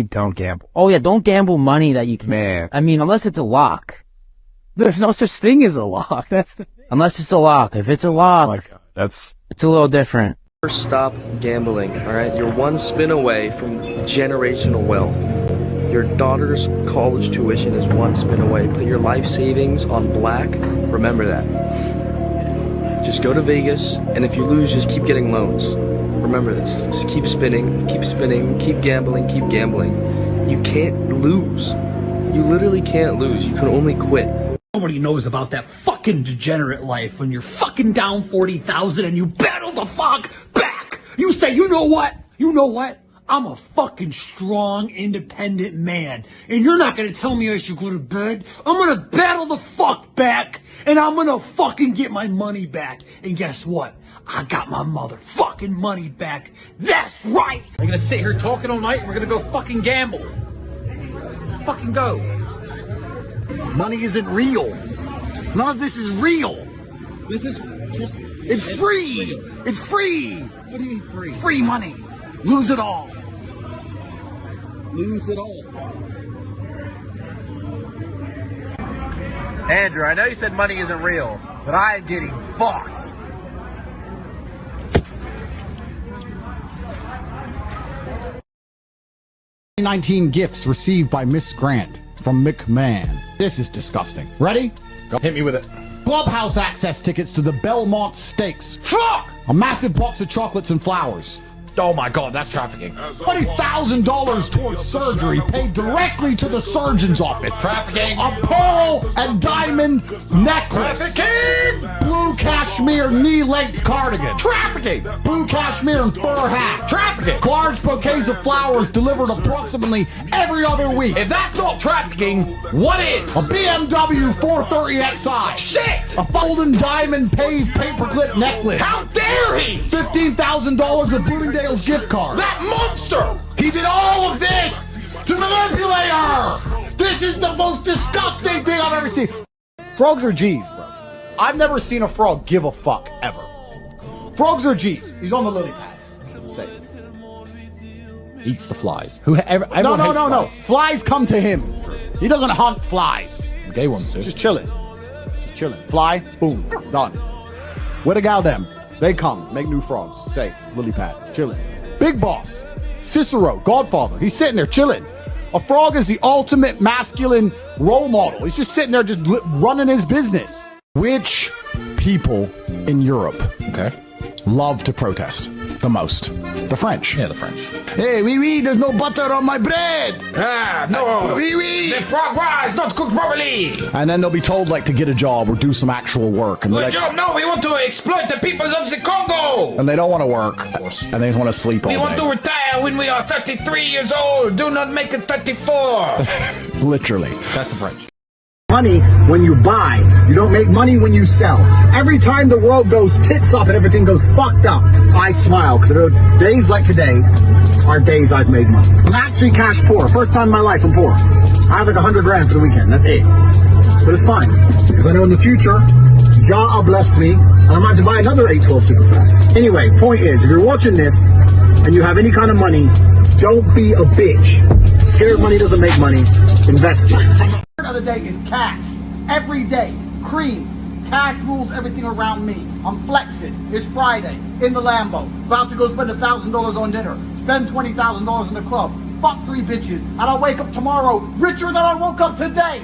Don't gamble. Oh yeah, don't gamble money that you can. Man. I mean, unless it's a lock. There's no such thing as a lock. That's the thing. Unless it's a lock. If it's a lock, Oh my God. It's a little different. Stop gambling, alright? You're one spin away from generational wealth. Your daughter's college tuition is one spin away. Put your life savings on black. Remember that. Just go to Vegas, and if you lose, just keep getting loans. Remember this. Just keep spinning, keep gambling, keep gambling. You can't lose. You literally can't lose. You can only quit. Nobody knows about that fucking degenerate life when you're fucking down 40,000 and you battle the fuck back. You say, you know what? I'm a fucking strong, independent man. And you're not gonna tell me I should go to bed. I'm gonna battle the fuck back. And I'm gonna fucking get my money back. And guess what? I got my motherfucking money back. That's right! We're gonna sit here talking all night and we're gonna go fucking gamble. Let's fucking go. Money isn't real. None of this is real. This is just... It's free. It's free. What do you mean free? Free money. Lose it all. Lose it all. Andrew, I know you said money isn't real, but I am getting fucked. '19 gifts received by Miss Grant from McMahon. This is disgusting. Ready? Go. Hit me with it. Clubhouse access tickets to the Belmont Stakes. Fuck! A massive box of chocolates and flowers. Oh my God, that's trafficking. $20,000 towards surgery paid directly to the surgeon's office. Trafficking. A pearl and diamond necklace. Trafficking! Blue cashmere knee-length cardigan. Trafficking! Blue cashmere and fur hat. Trafficking! Large bouquets of flowers delivered approximately every other week. If that's not trafficking, what is? A BMW 430xi. Shit! A golden diamond paved paperclip necklace. How dare he! $15,000 of Bloomingdale's gift cards. That monster! He did all of this to manipulate her! This is the most disgusting thing I've ever seen. Frogs are G's, bro. I've never seen a frog give a fuck, ever. Frogs are G's. He's on the lily pad. Safe. Eats the flies. Whoever No. Flies come to him. He doesn't hunt flies. Gay ones do. Just chilling. Fly, boom, done. Where the gal them? They come, make new frogs. Safe, lily pad, chilling. Big boss, Cicero, Godfather. He's sitting there chilling. A frog is the ultimate masculine role model. He's just sitting there, just running his business. Which people in Europe love to protest the most? The French. Yeah, the French. Hey, oui, there's no butter on my bread. No. Oui. The foie gras is not cooked properly. And then they'll be told, like, to get a job or do some actual work. And they're like, job. No, we want to exploit the peoples of the Congo. and they don't want to work. Of course. And they just want to sleep all We day. want to retire when we are 33 years old. Do not make it 34. Literally. That's the French. Money when you buy. You don't make money when you sell. Every time the world goes tits up and everything goes fucked up, I smile because days like today are days I've made money. I'm actually cash poor. First time in my life I'm poor. I have like 100 grand for the weekend. That's it. But it's fine because I know in the future Jah will bless me and I might have to buy another 812 super fast. Anyway, point is, if you're watching this and you have any kind of money, don't be a bitch. Scared money doesn't make money. Invest it. Of the day is cash. Every day. Cream. Cash rules everything around me. I'm flexing. It's Friday. In the Lambo. About to go spend $1,000 on dinner. Spend $20,000 in the club. Fuck 3 bitches. And I'll wake up tomorrow richer than I woke up today.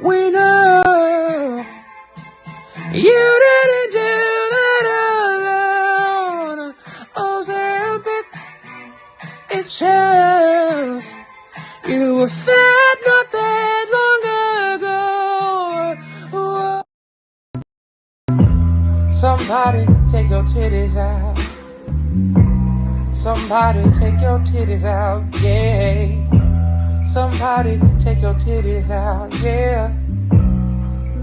We know you didn't do that alone. Ozempic, it shows you were fat not that long ago. Somebody take your titties out. Somebody take your titties out, yeah. Somebody take your titties out, yeah.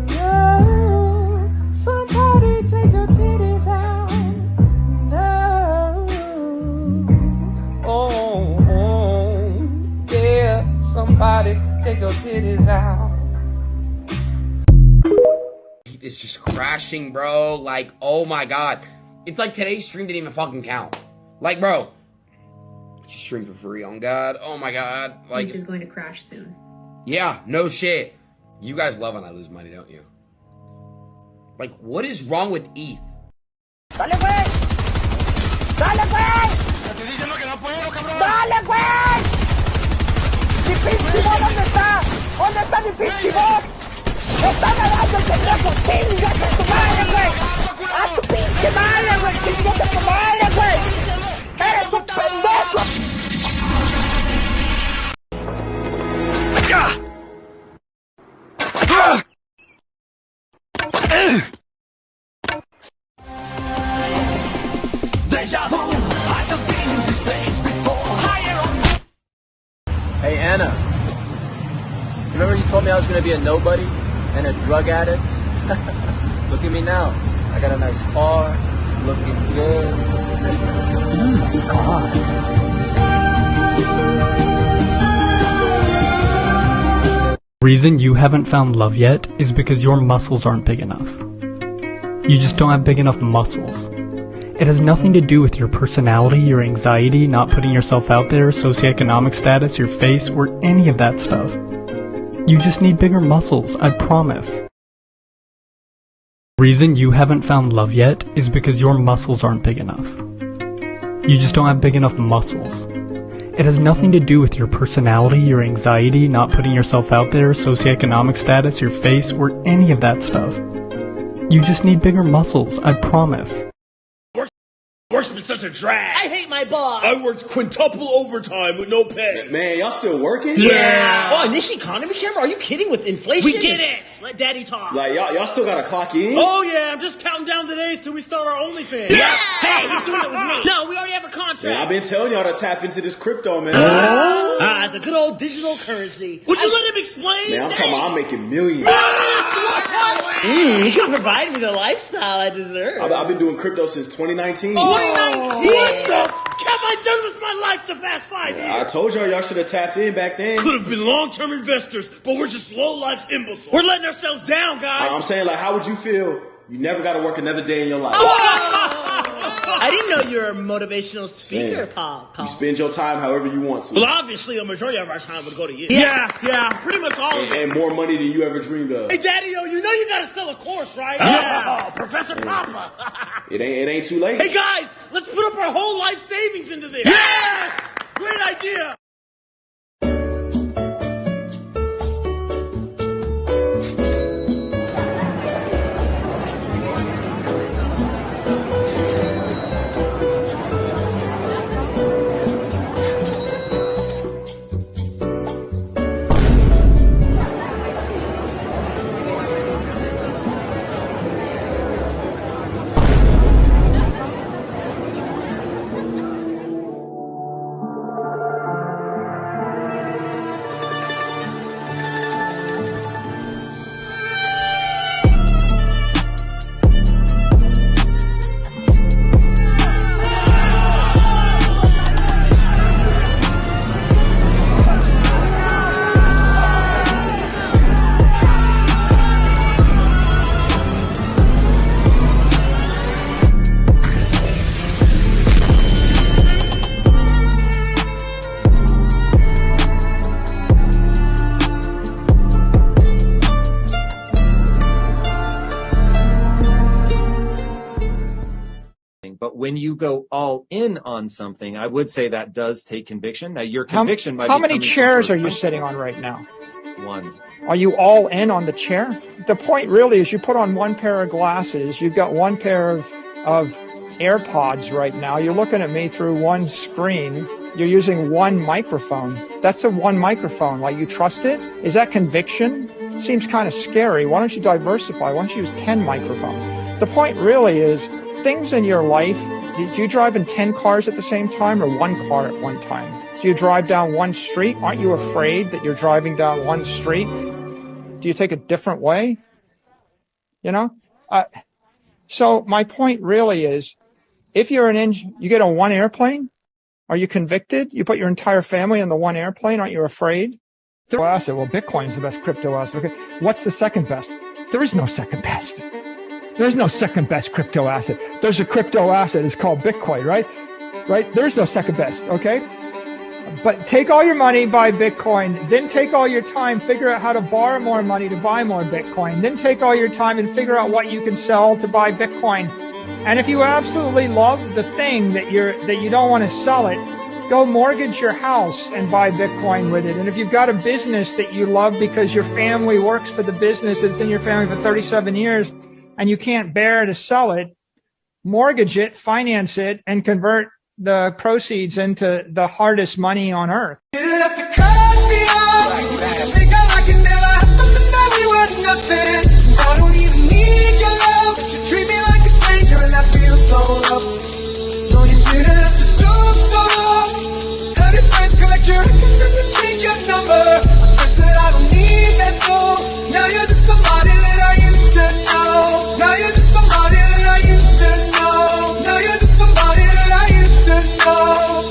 No, somebody take your titties out. No, oh, yeah. Somebody take your titties out. ETH is just crashing, bro. Like, oh my god. It's like today's stream didn't even fucking count. Like, bro, just stream for free on God. Oh my god. Like, ETH is going to crash soon. Yeah, no shit. You guys love when I lose money, don't you? Like, what is wrong with ETH? ¡Dale, güey! ¡Dale, güey! ¡Te estoy diciendo que no puedo, cabrón! ¡Dale, güey! ¡Mi pinche bot dónde está! ¿Dónde está mi pinche bot? ¡Me está ganando el pendejo! ¡Chingas a tu madre, güey! ¡A tu pinche madre, güey! ¡Chingas a tu madre, güey! ¡Eres un pendejo! Hey Anna, remember you told me I was going to be a nobody and a drug addict? Look at me now. I got a nice car, looking good. The reason you haven't found love yet is because your muscles aren't big enough. You just don't have big enough muscles. It has nothing to do with your personality, your anxiety, not putting yourself out there, socioeconomic status, your face, or any of that stuff. You just need bigger muscles, I promise. The reason you haven't found love yet is because your muscles aren't big enough. You just don't have big enough muscles. It has nothing to do with your personality, your anxiety, not putting yourself out there, socioeconomic status, your face, or any of that stuff. You just need bigger muscles, I promise. Work's been such a drag. I hate my boss. I worked quintuple overtime with no pay. Man, y'all still working? Yeah. Oh, in this economy, Cameron, are you kidding with inflation? We get it. Let Daddy talk. Like, y'all still gotta clock in? Oh, yeah, I'm just counting down the days till we start our OnlyFans. Yeah. Hey, he's doing it with me. No, we already have a contract. Man, I've been telling y'all to tap into this crypto, man. The good old digital currency. Would you let him explain? Man, I'm talking about I'm making millions. You can provide me the lifestyle I deserve. I've been doing crypto since 2019. 2019? What the f*** have I done with my life the past 5 years? I told y'all should have tapped in back then. Could have been long-term investors, but we're just low-life imbeciles. We're letting ourselves down, guys. I'm saying, like, how would you feel? You never got to work another day in your life. I didn't know you were a motivational speaker, Paul. You spend your time however you want to. Well, obviously, a majority of our time would go to you. Yeah, pretty much all of it. And more money than you ever dreamed of. Hey, Daddy-O, you know you gotta sell a course, right? Yeah, Professor Papa. It ain't too late. Hey, guys, let's put up our whole life savings into this. Yes! Great idea. But when you go all in on something, I would say that does take conviction. Now, your conviction might be How many coming from chairs are you first sitting on principles. right now? One. Are you all in on the chair? The point really is you put on one pair of glasses, you've got one pair of AirPods right now, you're looking at me through one screen, you're using one microphone. That's a one microphone. Like, you trust it? Is that conviction? Seems kind of scary. Why don't you diversify? Why don't you use 10 microphones? The point really is things in your life, do you drive in 10 cars at the same time or one car at one time? Do you drive down one street? Aren't you afraid that you're driving down one street? Do you take a different way? You know? So my point really is, if you're you get on one airplane, are you convicted? You put your entire family on the one airplane, aren't you afraid? Asset. Well, Bitcoin is the best crypto asset. Okay. What's the second best? There is no second best. There's no second best crypto asset. There's a crypto asset. It's called Bitcoin, right? Right? There's no second best, okay? But take all your money, buy Bitcoin. Then take all your time, figure out how to borrow more money to buy more Bitcoin. Then take all your time and figure out what you can sell to buy Bitcoin. And if you absolutely love the thing that you don't want to sell it, go mortgage your house and buy Bitcoin with it. And if you've got a business that you love because your family works for the business that's in your family for 37 years, and you can't bear to sell it, mortgage it, finance it, and convert the proceeds into the hardest money on earth. I don't even need your love, but you treat me like a stranger and I feel so loved. No, you didn't have to stoop so low. Have your friends collect your records and you change your number. I said I don't need that though. Now you're just somebody that I used to know. Now you're just somebody that I used to know. Now you're just somebody that I used to know.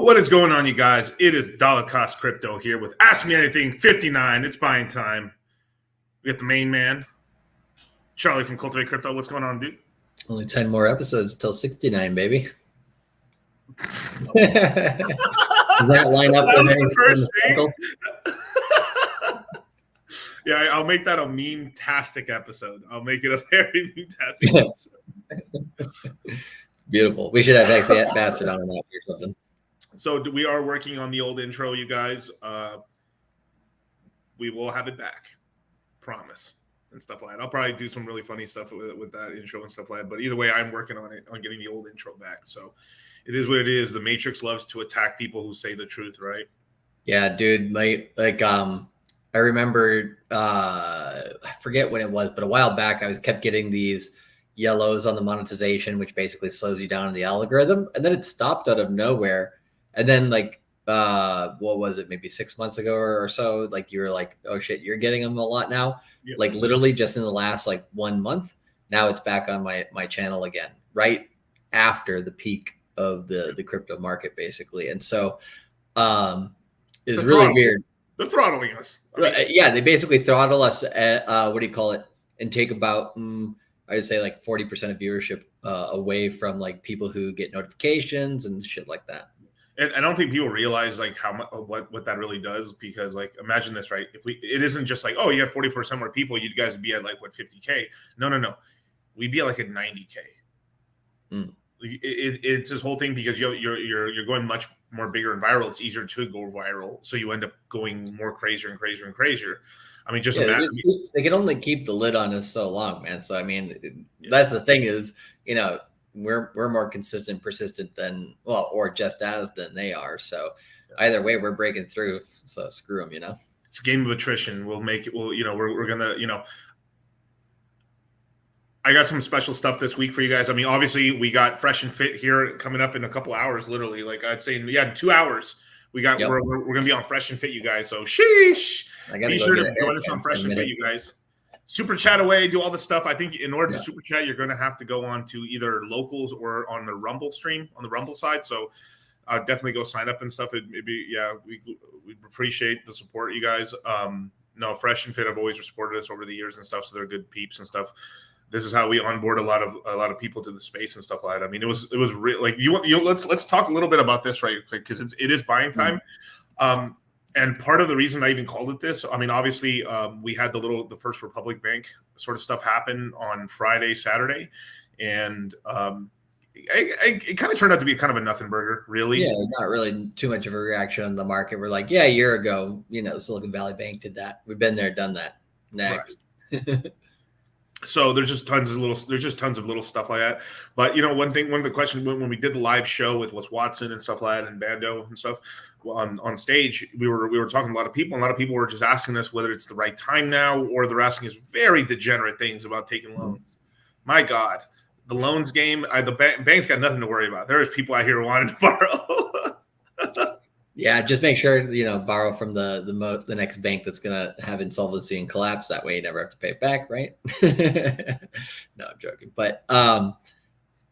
What is going on, you guys? It is Dollar Cost Crypto here with Ask Me Anything 59. It's buying time. We got the main man, Charlie from Cultivate Crypto. What's going on, dude? Only 10 more episodes till 69, baby. Does that line up with any first thing? Yeah, I'll make that a meme-tastic episode. I'll make it a very meme-tastic episode. Beautiful. We should have actually Bastard on that or something. So we are working on the old intro, you guys. We will have it back. Promise. And stuff like that. I'll probably do some really funny stuff with that intro and stuff like that. But either way, I'm working on it, on getting the old intro back. So it is what it is. The Matrix loves to attack people who say the truth, right? Yeah, dude. I remember, I forget when it was, but a while back, I kept getting these yellows on the monetization, which basically slows you down in the algorithm. And then it stopped out of nowhere. And then what was it? Maybe 6 months ago or so, you were like, oh shit, you're getting them a lot now. Yep. Like literally just in the last 1 month, now it's back on my channel again, right after the peak of the crypto market basically. And so it's really weird. They're throttling us. Yeah, they basically throttle us at, and take about, I would say 40% of viewership away from people who get notifications and shit like that. And I don't think people realize how much what that really does, because imagine this, right? It isn't just oh, you have 40% more people, you guys would be at 50K. No. We'd be at 90K. It's this whole thing because you're going much more bigger and viral. It's easier to go viral, so you end up going more crazier and crazier and crazier. I mean, just imagine. They can only keep the lid on us so long, man. So I mean, that's the thing is, we're more consistent, persistent than or just as than they are. So either way, we're breaking through. So screw them, It's a game of attrition. We'll make it. We're gonna, I got some special stuff this week for you guys. I mean, obviously we got Fresh and Fit here coming up in a couple hours, literally. I'd say, in 2 hours. We're gonna be on Fresh and Fit, you guys. So sheesh. Be sure to join us on Fresh and Fit, you guys. Super chat away, do all the stuff. I think in order to super chat, you're going to have to go on to either Locals or on the Rumble stream, on the Rumble side. So definitely go sign up and stuff. We appreciate the support, you guys. No, Fresh and Fit have always supported us over the years and stuff. So they're good peeps and stuff. This is how we onboard a lot of people to the space and stuff like that. I mean, it was real. Let's talk a little bit about this right quick, because it is buying time. And part of the reason I even called it this, I mean, obviously, we had the First Republic Bank sort of stuff happen on Friday, Saturday, and it kind of turned out to be kind of a nothing burger, really. Yeah, not really too much of a reaction on the market. We're a year ago, Silicon Valley Bank did that. We've been there, done that. next. So there's just tons of little stuff like that. But one of the questions when we did the live show with Watson and stuff like that and Bando and stuff on stage, we were talking to a lot of people. And a lot of people were just asking us whether it's the right time now, or they're asking us very degenerate things about taking loans. My God, the loans game, the bank's got nothing to worry about. There's people out here wanting to borrow. Yeah, just make sure borrow from the next bank that's gonna have insolvency and collapse. That way, you never have to pay it back, right? No, I'm joking. But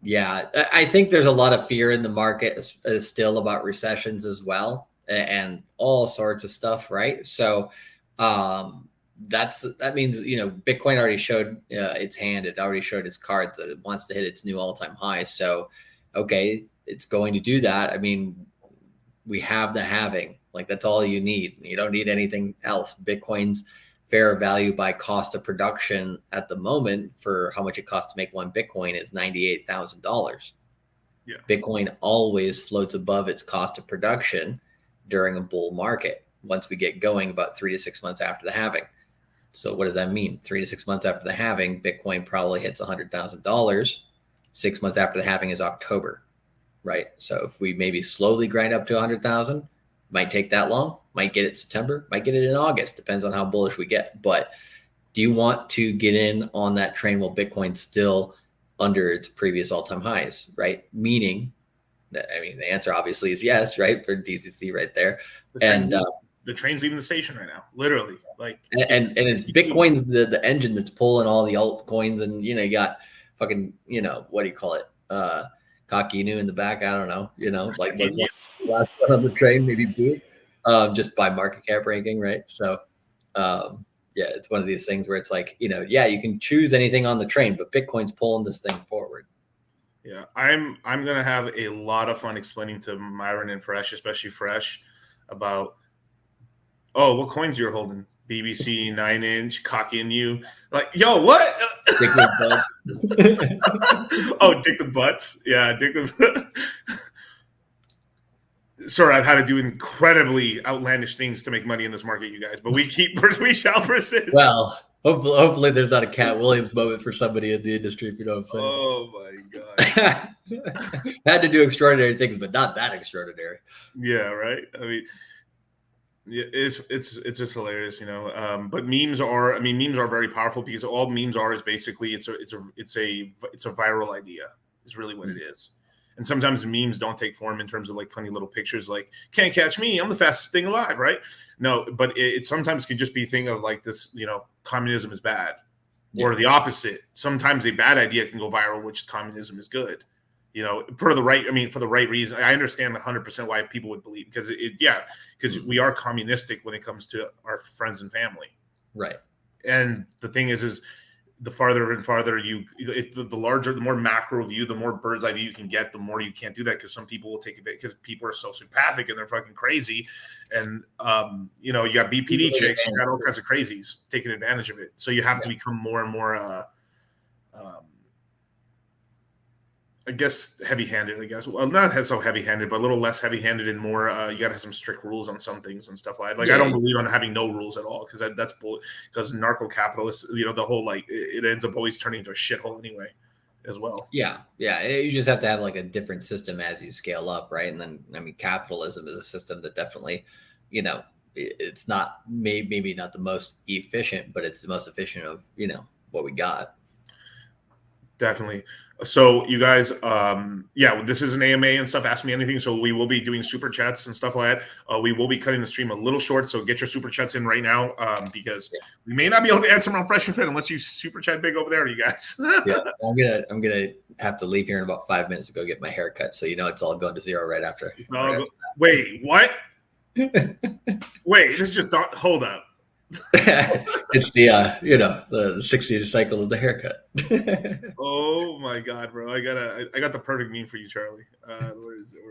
yeah, I think there's a lot of fear in the market still about recessions as well, and all sorts of stuff, right? So that means Bitcoin already showed its hand. It already showed its cards that it wants to hit its new all-time high. So okay, it's going to do that. I mean, we have the halving. Like, that's all you need. You don't need anything else. Bitcoin's fair value by cost of production at the moment for how much it costs to make one Bitcoin is $98,000. Yeah. Bitcoin always floats above its cost of production during a bull market once we get going, about 3 to 6 months after the halving. So what does that mean? 3 to 6 months after the halving, Bitcoin probably hits $100,000. 6 months after the halving is October. Right. So if we maybe slowly grind up to 100,000, might take that long, might get it September, might get it in August, depends on how bullish we get. But do you want to get in on that train while Bitcoin's still under its previous all-time highs, right? Meaning, I mean, the answer obviously is yes, right? For DCC right there. The train's leaving the station right now, literally. Like, and it's Bitcoin's the engine that's pulling all the altcoins, and you got fucking, what do you call it? Cocky Inu in the back. I don't know, like was the last one on the train, maybe Boot, just by market cap ranking, right? So, yeah, it's one of these things where it's like, yeah, you can choose anything on the train, but Bitcoin's pulling this thing forward. Yeah, I'm gonna have a lot of fun explaining to Myron and Fresh, especially Fresh, about what coins you're holding. BBC 9-inch, Cocky and you, like, yo, what? Dick with butts. Oh, dick with butts. Yeah, dick with. Sorry, I've had to do incredibly outlandish things to make money in this market, you guys. But we shall persist. Well, hopefully there's not a Cat Williams moment for somebody in the industry, if you know what I'm saying. Oh my God. Had to do extraordinary things, but not that extraordinary. Yeah, right. I mean. Yeah, it's just hilarious, But memes are very powerful, because all memes are is basically it's a viral idea is really what it is. And sometimes memes don't take form in terms of like funny little pictures, like "Can't catch me, I'm the fastest thing alive," right? No, but it sometimes could just be a thing of like this, communism is bad, or the opposite. Sometimes a bad idea can go viral, which is communism is good. For the right reason. I understand 100% why people would believe, because we are communistic when it comes to our friends and family. Right. And the thing is the farther and farther the larger, the more macro view, the more bird's eye view you can get, the more you can't do that, because some people will take it because people are sociopathic and they're fucking crazy. And, you got BPD chicks, you got all kinds of crazies taking advantage of it. So you have to become more and more, I guess heavy-handed. Well, not so heavy-handed, but a little less heavy-handed and more. You got to have some strict rules on some things and stuff like that. I don't believe on having no rules at all, because that's bull. Because narco-capitalists, the whole it ends up always turning into a shithole anyway, as well. Yeah. You just have to have like a different system as you scale up, right? And then capitalism is a system that definitely, it's not maybe not the most efficient, but it's the most efficient of what we got. Definitely. So you guys, this is an AMA and stuff. Ask me anything. So we will be doing super chats and stuff like that. We will be cutting the stream a little short. So get your super chats in right now, because we may not be able to answer them on Fresh and Fit unless you super chat big over there, you guys. Yeah, I'm gonna have to leave here in about 5 minutes to go get my hair cut. So it's all going to zero right after. Wait, what? Wait, this just hold up. It's the 60 cycle of the haircut. Oh my God, bro! I got the perfect meme for you, Charlie. Where is it?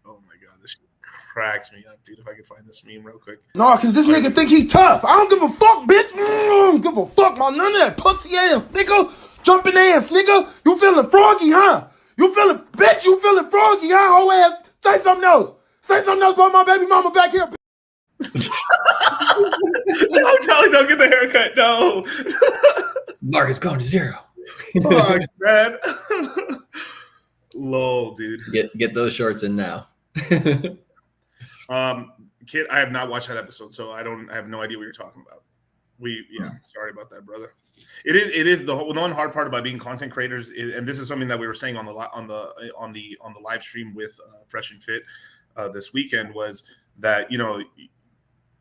Oh my God, this shit cracks me up, dude. If I could find this meme real quick. No, because this nigga think he tough. I don't give a fuck, bitch. I don't give a fuck about none of that pussy ass nigga. Jumping ass nigga. You feeling froggy, huh? You feeling froggy, huh? Whole ass. Say something else. Say something else about my baby mama back here. No, Charlie, don't get the haircut. No. Mark is going to 0. Fuck, man. Lol, dude. Get those shorts in now. Kid, I have not watched that episode, so I have no idea what you're talking about. Sorry about that, brother. It is the one hard part about being content creators, and this is something that we were saying on the live stream with Fresh and Fit this weekend, was that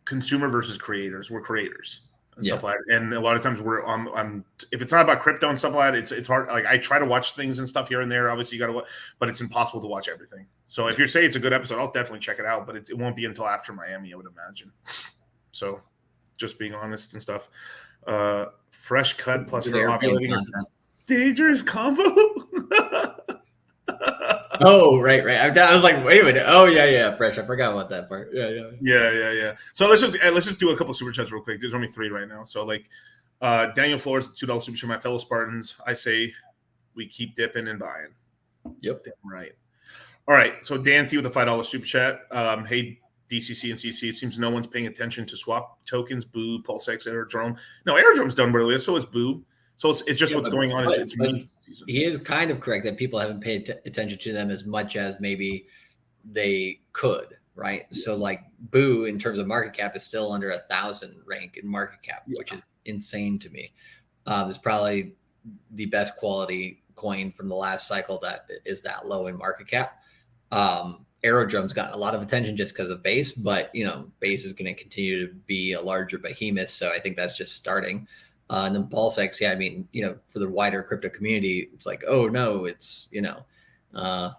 consumer versus creators. We're creators and stuff like that, and a lot of times we're on. If it's not about crypto and stuff like that, it's hard. Like I try to watch things and stuff here and there. Obviously, you got to, but it's impossible to watch everything. So if you say it's a good episode, I'll definitely check it out. But it won't be until after Miami, I would imagine. So, just being honest and stuff. Fresh cut plus her ovulating dangerous combo. Oh, right. I was like, wait a minute. Oh, yeah. Fresh. I forgot about that part. Yeah. So let's just do a couple super chats real quick. There's only 3 right now. So Daniel Flores, $2 super chat. My fellow Spartans, I say we keep dipping and buying. Yep. Right. All right. So Dan T with a $5 super chat. Hey, DCC and CC, it seems no one's paying attention to swap tokens. Boo, Pulsex, Aerodrome. No, Aerodrome's done really. So is Boo. So it's just what's going on. It's meme season. He is kind of correct that people haven't paid attention to them as much as maybe they could, right? Yeah. So like Boo, in terms of market cap, is still under 1,000 rank in market cap, which is insane to me. It's probably the best quality coin from the last cycle that is that low in market cap. Aerodrome's gotten a lot of attention just because of base, but base is going to continue to be a larger behemoth. So I think that's just starting. And then Pulsex, for the wider crypto community, it's like, oh no, it's I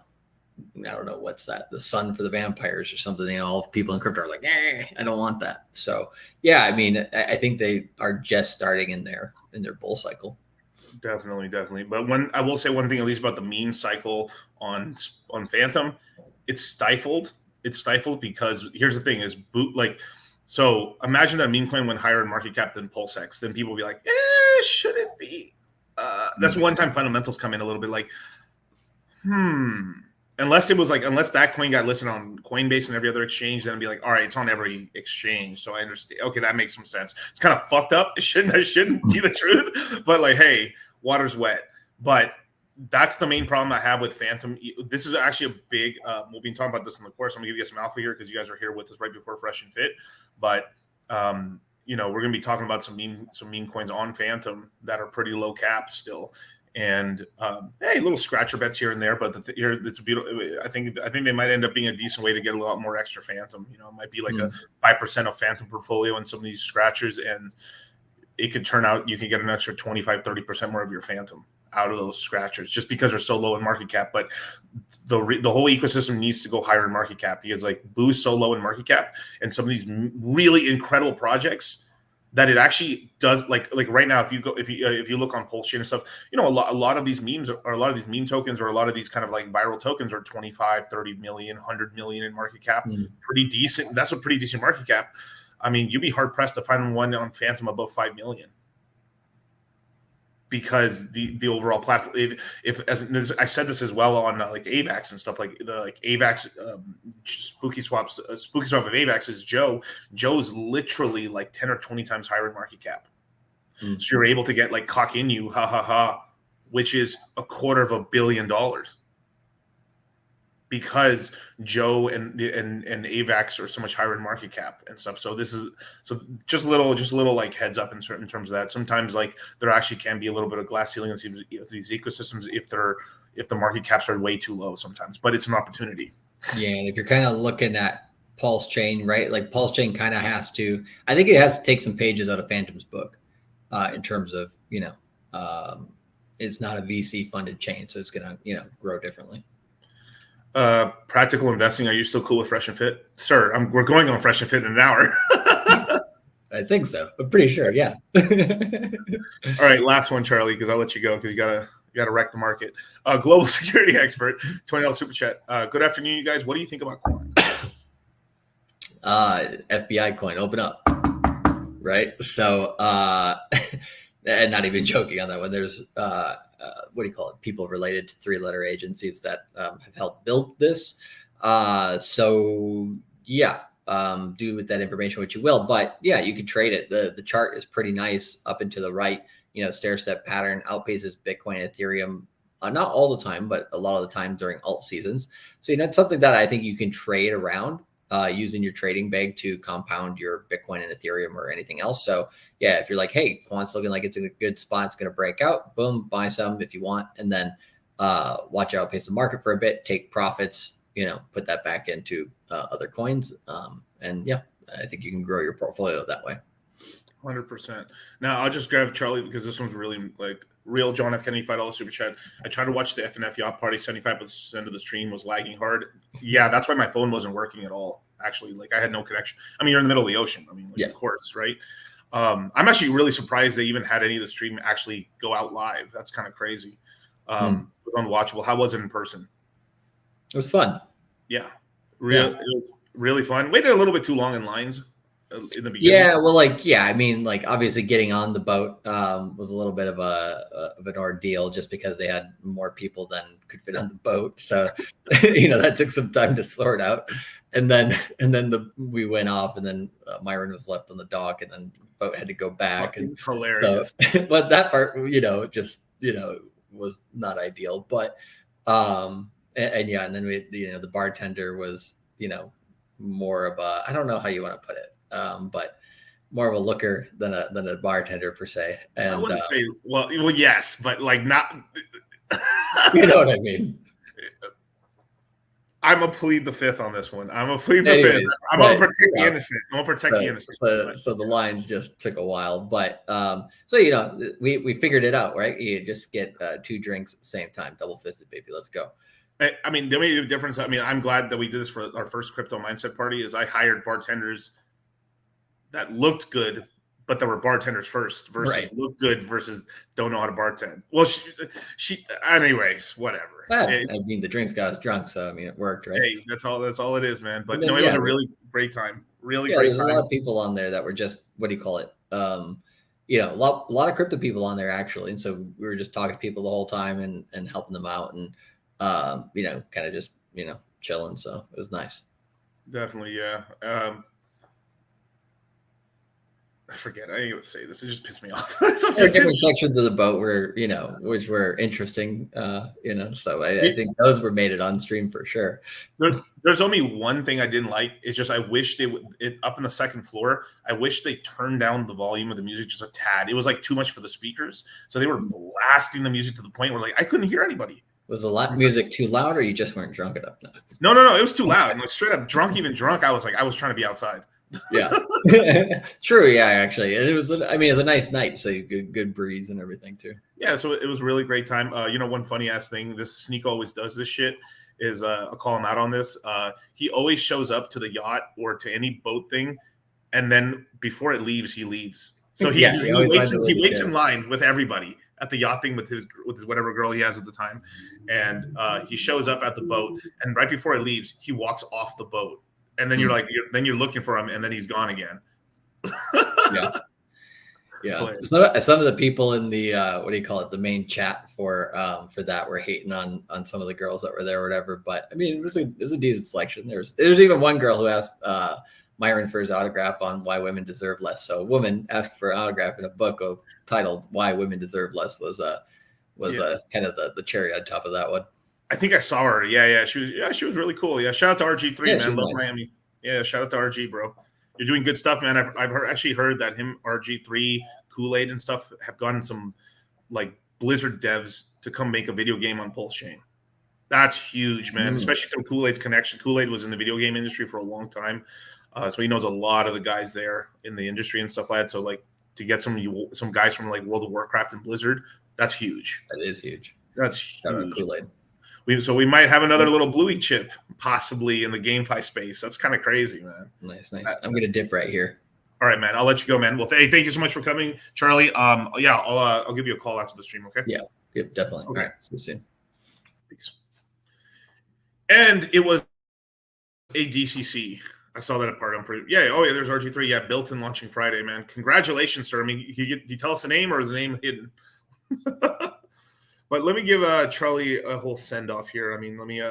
don't know what's that, the sun for the vampires or something. All people in crypto are like, I don't want that. So I think they are just starting in their bull cycle. Definitely. But I will say one thing at least about the meme cycle on Phantom. It's stifled. Because here's the thing: is so imagine that meme coin went higher in market cap than Pulsex. Then people will be like, should it be? That's one time fundamentals come in a little bit like, unless that coin got listed on Coinbase and every other exchange, then it'd be like, all right, it's on every exchange. So I understand. Okay, that makes some sense. It's kind of fucked up. It shouldn't be the truth. But hey, water's wet. But that's the main problem I have with Phantom. This is actually a big, we'll be talking about this in the course. I'm gonna give you guys some alpha here because you guys are here with us right before Fresh and Fit. But, we're gonna be talking about some meme coins on Phantom that are pretty low cap still. And, little scratcher bets here and there, but it's beautiful. I think they might end up being a decent way to get a lot more extra Phantom. It might be like a 5% of Phantom portfolio in some of these scratchers. And it could turn out you can get an extra 25, 30% more of your Phantom out of those scratchers just because they're so low in market cap. But the whole ecosystem needs to go higher in market cap because Boo's so low in market cap and some of these really incredible projects that it actually does like right now, if you look on Pulse Chain and stuff, a lot of these memes or a lot of these meme tokens or a lot of these kind of viral tokens are 25, 30 million, 100 million in market cap. Pretty decent. That's a pretty decent market cap. You'd be hard pressed to find one on Phantom above 5 million. Because the overall platform, I said this as well on AVAX and stuff AVAX, Spooky Swap of AVAX is Joe. Joe's literally 10 or 20 times higher in market cap. So you're able to get Cock Inu, which is $250 million. Because Joe and AVAX are so much higher in market cap and stuff. So just a little heads up in terms of that. Sometimes there actually can be a little bit of glass ceiling in these ecosystems if the market caps are way too low sometimes, but it's an opportunity. Yeah. And if you're kind of looking at Pulse Chain, right? Pulse Chain kind of has to take some pages out of Phantom's book in terms of, it's not a VC funded chain. So it's going to, grow differently. Practical investing. Are you still cool with Fresh and Fit, sir? We're going on Fresh and Fit in an hour. I think so. I'm pretty sure. Yeah. All right, last one, Charlie, because I'll let you go because you gotta wreck the market. Global security expert, $20 super chat. Good afternoon, you guys. What do you think about coin? FBI coin, open up. Right. So, and not even joking on that one. There's what do you call it? People related to 3-letter agencies that have helped build this. So yeah, do with that information what you will. But yeah, you can trade it. The chart is pretty nice up and to the right. Stair step pattern outpaces Bitcoin and Ethereum. Not all the time, but a lot of the time during alt seasons. So it's something that I think you can trade around using your trading bag to compound your Bitcoin and Ethereum or anything else. So yeah, if you're like, hey, quant's looking like it's in a good spot, it's going to break out, boom, buy some if you want, and then watch it outpace the market for a bit, take profits, put that back into other coins. And yeah, I think you can grow your portfolio that way. 100%. Now I'll just grab Charlie because this one's really like real. John F. Kennedy, $5 super chat. I tried to watch the FNF yacht party. 75% of the stream was lagging hard. Yeah, that's why my phone wasn't working at all. Actually, like I had no connection. I mean, you're in the middle of the ocean. I mean, of course, right? I'm actually really surprised they even had any of the stream actually go out live. That's kind of crazy. It was unwatchable. How was it in person? It was fun. Yeah, it was really fun. Waited a little bit too long in lines. In the beginning. Yeah, well, I mean, obviously getting on the boat was a little bit of an ordeal just because they had more people than could fit on the boat. So, that took some time to sort out. And then we went off, and then Myron was left on the dock, and then the boat had to go back. And hilarious. So, but that part, just was not ideal. But and then we, the bartender was, more of a, I don't know how you want to put it. But more of a looker than a bartender per se. And I wouldn't say well, yes, but not. You know what I mean? I'm gonna plead the fifth on this one. I'm gonna plead the fifth. I'm gonna protect the innocent. I'm gonna protect the innocent. So the lines just took a while, but so we figured it out, right? You just get 2 drinks at the same time, double fisted, baby. Let's go. I mean, the only difference. I mean, I'm glad that we did this for our first crypto mindset party. Is I hired bartenders that looked good, but that were bartenders first versus look good versus don't know how to bartend. Well, she anyways, whatever. I mean, the drinks got us drunk, so I mean, it worked, right? Hey, that's all it is, man. But it was a really great time. Really great there's time. A lot of people on there that were just, what do you call it? A lot of crypto people on there actually. And so we were just talking to people the whole time and helping them out and kind of just, chilling. So it was nice. Definitely, yeah. I forget. I ain't gonna say this. It just pissed me off. Different sections of the boat were, which were interesting. So I think those were made it on stream for sure. There's only one thing I didn't like. It's just I wish they would up in the second floor. I wish they turned down the volume of the music just a tad. It was too much for the speakers, so they were blasting the music to the point where I couldn't hear anybody. Was the music too loud, or you just weren't drunk enough? No. It was too loud. And straight up drunk, even drunk. I was trying to be outside. Yeah, true. Yeah, actually, and it was. I mean, it was a nice night, so good breeze and everything too. Yeah, so it was a really great time. One funny ass thing. This Sneak always does this shit. Is I'll call him out on this. He always shows up to the yacht or to any boat thing, and then before it leaves, he leaves. So he waits in line with everybody at the yacht thing with his whatever girl he has at the time, and he shows up at the boat, and right before it leaves, he walks off the boat. And then you're looking for him, and then he's gone again. Yeah. Some of the people in the the main chat for that were hating on some of the girls that were there or whatever. But I mean, it was a decent selection. There's even one girl who asked Myron for his autograph on Why Women Deserve Less. So a woman asked for an autograph in a book titled Why Women Deserve Less was kind of the cherry on top of that one. I think I saw her. Yeah. She was really cool. Yeah. Shout out to RG3, man. Love nice. Miami. Yeah. Shout out to RG, bro. You're doing good stuff, man. I've actually heard that him, RG3, Kool-Aid and stuff have gotten some Blizzard devs to come make a video game on Pulse Chain. That's huge, man. Especially through Kool-Aid's connection. Kool-Aid was in the video game industry for a long time. So he knows a lot of the guys there in the industry and stuff like that. So to get some guys from World of Warcraft and Blizzard, that's huge. That is huge. That's huge. Kool-Aid. We might have another little Bluey chip possibly in the GameFi space. That's kind of crazy, man. Nice. I'm gonna dip right here. All right, man. I'll let you go, man. Well, thank you so much for coming, Charlie. I'll give you a call after the stream. Okay. Yeah. Yep. Definitely. Okay. All right. See you soon. Peace. And it was a DCC. I saw that part. There's RG3. Yeah, built in launching Friday, man. Congratulations, sir. I mean, he tell us a name or is the name hidden? But let me give Charlie a whole send off here. I mean, let me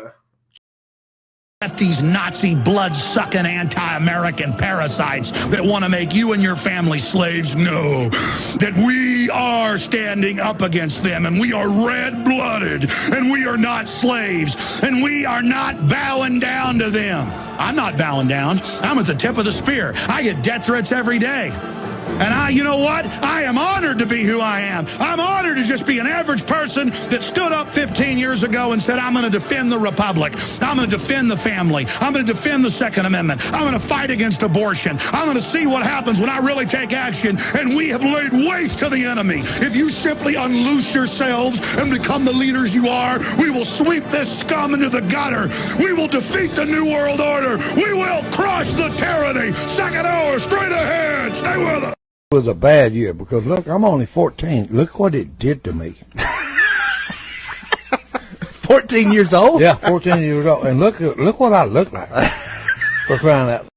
these Nazi blood-sucking anti-American parasites that want to make you and your family slaves know that we are standing up against them, and we are red-blooded, and we are not slaves, and we are not bowing down to them. I'm not bowing down. I'm at the tip of the spear. I get death threats every day. And you know what? I am honored to be who I am. I'm honored to just be an average person that stood up 15 years ago and said, I'm going to defend the Republic. I'm going to defend the family. I'm going to defend the Second Amendment. I'm going to fight against abortion. I'm going to see what happens when I really take action. And we have laid waste to the enemy. If you simply unloose yourselves and become the leaders you are, we will sweep this scum into the gutter. We will defeat the New World Order. We will crush the tyranny. Second hour, straight ahead. Stay with us. It was a bad year because look, I'm only 14. Look what it did to me. 14 years old? Yeah, 14 years old. And look what I look like. For crying out.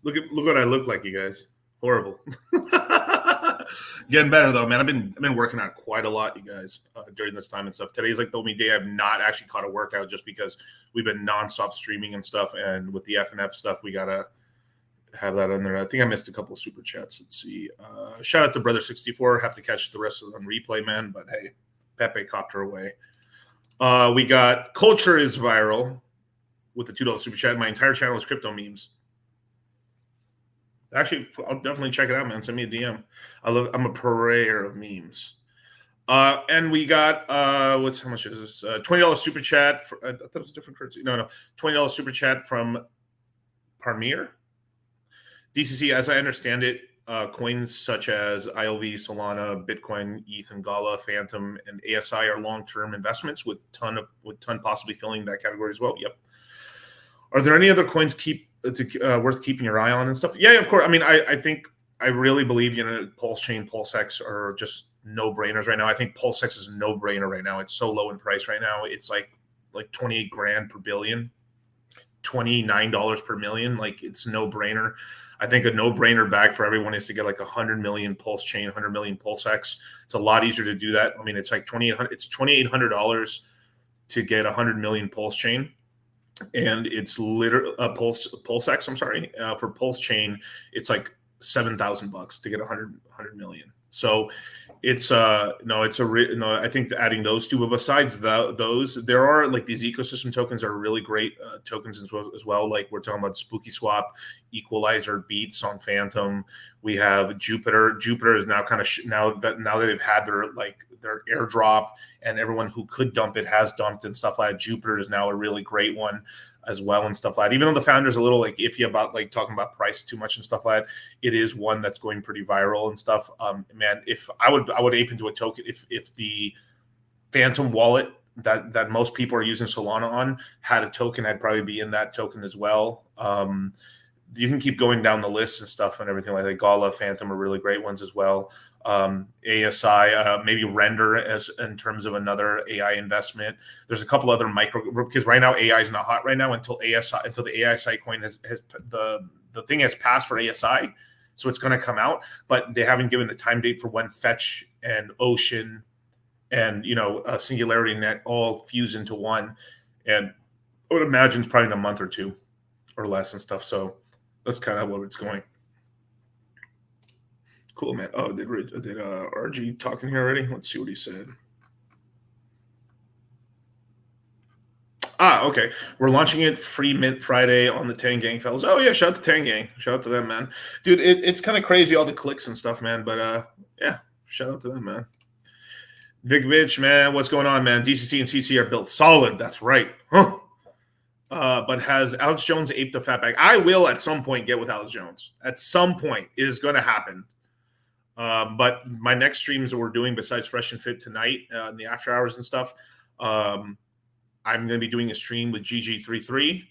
Look what I look like, you guys. Horrible. Getting better though, man. I've been working out quite a lot, you guys, during this time and stuff. Today's like the only day I've not actually caught a workout just because we've been nonstop streaming and stuff, and with the FNF stuff, we gotta have that in there. I think I missed a couple of super chats. Let's see. Shout out to Brother64. Have to catch the rest of them on replay, man. But hey, Pepe copped her away. We got Culture is Viral with the $2 super chat. My entire channel is crypto memes. Actually, I'll definitely check it out, man. Send me a DM. I'm a purveyor of memes. And we got how much is this? $20 super chat. I thought that was a different currency. No. $20 super chat from Parmir. DCC, as I understand it, coins such as ILV, Solana, Bitcoin, ETH, and Gala, Phantom, and ASI are long-term investments with ton possibly filling that category as well. Yep. Are there any other coins worth keeping your eye on and stuff? Yeah, of course. I mean, I really believe Pulse Chain, PulseX are just no-brainers right now. I think PulseX is a no-brainer right now. It's so low in price right now. It's like 28 grand per billion, $29 per million. Like, it's no-brainer. I think a no-brainer bag for everyone is to get like 100 million Pulse Chain, 100 million PulseX. It's a lot easier to do that. I mean, it's like $2,800 to get 100 million Pulse Chain, and it's literally PulseX. I'm sorry, for Pulse Chain, it's like $7,000 to get 100 million. So it's I think adding those two, but besides those, there are like these ecosystem tokens are really great tokens as well. Like we're talking about Spooky Swap, Equalizer, Beats on Phantom. We have Jupiter. Jupiter is now kind of now that they've had their airdrop and everyone who could dump it has dumped and stuff like that. Jupiter is now a really great one as well and stuff like that. Even though the founder's a little like iffy about like talking about price too much and stuff like that, it is one that's going pretty viral and stuff. Man, if I would ape into a token if the Phantom wallet that most people are using Solana on had a token, I'd probably be in that token as well. You can keep going down the list and stuff and everything like that. Gala, Phantom are really great ones as well. ASI, maybe Render as in terms of another AI investment. There's a couple other because right now AI is not hot right now until the ASI coin has the thing has passed for ASI, so it's going to come out, but they haven't given the time date for when Fetch and Ocean and Singularity Net all fuse into one, and I would imagine it's probably in a month or two or less and stuff. So that's kind of where it's going. Cool, man. Oh, did RG talk in here already? Let's see what he said. Okay. We're launching it free mint Friday on the Tang Gang, fellas. Oh, yeah. Shout out to Tang Gang. Shout out to them, man. Dude, it's kind of crazy, all the clicks and stuff, man. But, yeah, shout out to them, man. Vic Bitch, man. What's going on, man? DCC and CC are built solid. That's right. Huh. But has Alex Jones aped the fatback? I will at some point get with Alex Jones. At some point. It is going to happen. But my next streams that we're doing besides Fresh and Fit tonight in the after hours and stuff, I'm going to be doing a stream with GG33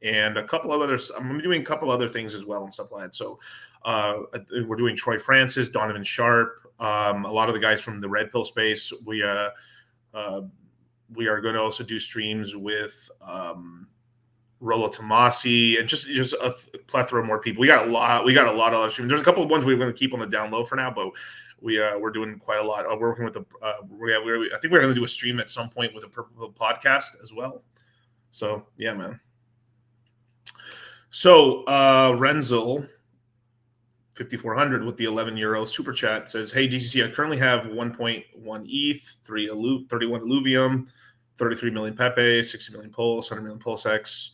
and a couple of others. I'm going to be doing a couple other things as well and stuff like that. So we're doing Troy Francis, Donovan Sharp, a lot of the guys from the Red Pill space. We are going to also do streams with Rollo Tomasi and just a plethora of more people. We got a lot of other streams. There's a couple of ones we're going to keep on the down low for now, but we're doing quite a lot. We're working with I think we're going to do a stream at some point with a Purple podcast as well. So yeah, man. So Renzel 5400 with the 11 euro super chat says, "Hey DCC, I currently have 1.1 ETH, 31 Illuvium, 33 million Pepe, 60 million Pulse, 100 million Pulse X."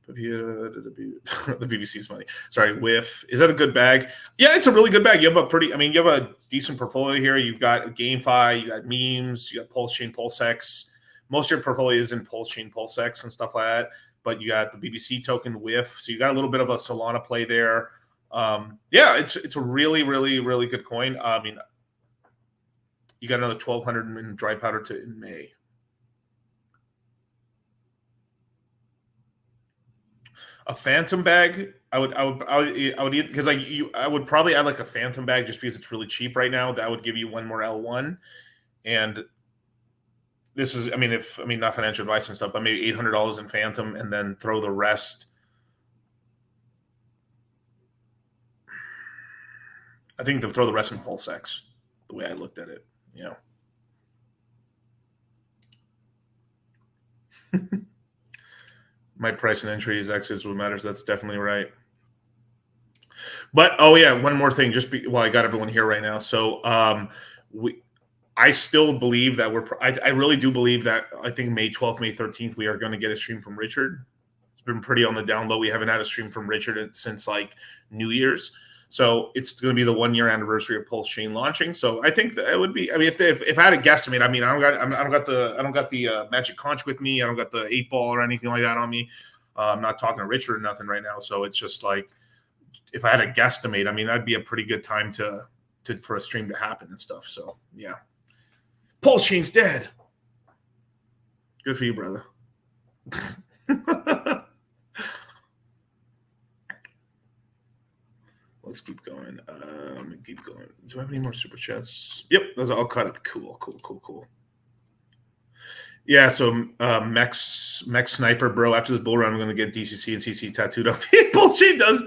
The BBC is funny. Sorry, whiff. Is that a good bag? Yeah, it's a really good bag. You have you have a decent portfolio here. You've got GameFi, you got memes, you got Pulse Chain, PulseX. Most of your portfolio is in Pulse Chain, PulseX and stuff like that. But you got the BBC token whiff. So you got a little bit of a Solana play there. Yeah, it's a really, really, really good coin. I mean, you got another 1,200 in dry powder in May. A phantom bag, I would because I would probably add like a phantom bag just because it's really cheap right now. That would give you one more L1, and this is, not financial advice and stuff, but maybe $800 in phantom, and then throw the rest. I think they'll throw the rest in PulseX, the way I looked at it, My price and entry is X is what matters. That's definitely right. But one more thing, I got everyone here right now. So I still believe that I really do believe that I think May 12th, May 13th, we are going to get a stream from Richard. It's been pretty on the down low. We haven't had a stream from Richard since like New Year's. So it's going to be the 1 year anniversary of Pulse Chain launching. So I think that it would be. I mean, if I had to guesstimate, I don't got the magic conch with me. I don't got the 8-ball or anything like that on me. I'm not talking to Richard or nothing right now. So it's just like, if I had to guesstimate, that'd be a pretty good time for a stream to happen and stuff. So yeah, Pulse Chain's dead. Good for you, brother. Let's keep going. Let me keep going. Do I have any more super chats? Yep, those are all cut up. Cool. Yeah, so Mech Sniper, bro. After this bull run, I'm going to get DCC and CC tattooed on me. Bullshit does.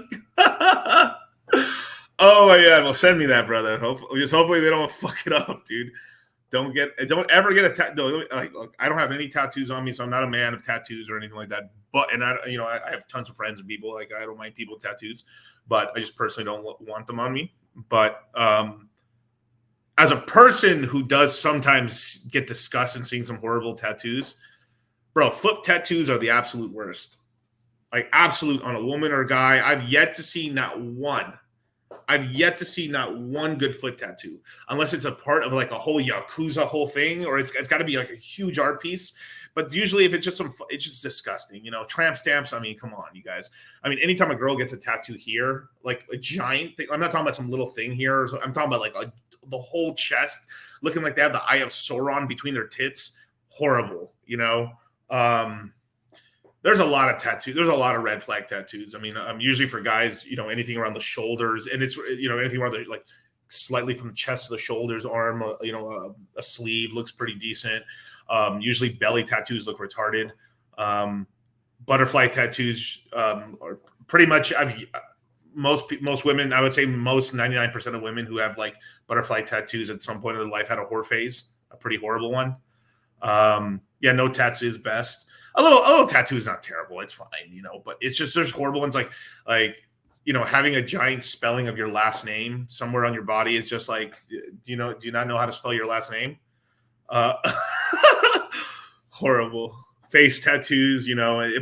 Oh my god! Well, send me that, brother. Hopefully they don't fuck it up, dude. Don't ever get a tattoo. Look, I don't have any tattoos on me, so I'm not a man of tattoos or anything like that. But I have tons of friends and people. Like, I don't mind people with tattoos, but I just personally don't want them on me. But as a person who does sometimes get disgusted in seeing some horrible tattoos, bro, foot tattoos are the absolute worst. Like, absolute on a woman or a guy. I've yet to see not one good foot tattoo, unless it's a part of like a whole Yakuza whole thing, or it's got to be like a huge art piece. But usually if it's just disgusting, tramp stamps. I mean, come on, you guys. I mean, anytime a girl gets a tattoo here, like a giant thing, I'm not talking about some little thing here. I'm talking about like the whole chest looking like they have the Eye of Sauron between their tits. Horrible, There's a lot of tattoos. There's a lot of red flag tattoos. I mean, usually for guys, anything around the shoulders, and it's, anything around the, like, slightly from the chest to the shoulders, arm, a sleeve looks pretty decent. Usually belly tattoos look retarded. Butterfly tattoos are pretty much, most women, I would say most 99% of women who have like butterfly tattoos at some point in their life had a whore phase, a pretty horrible one. No tattoo is best. A little tattoo is not terrible. It's fine, but it's just, there's horrible ones like, having a giant spelling of your last name somewhere on your body is just like, do you not know how to spell your last name? Horrible. Face tattoos,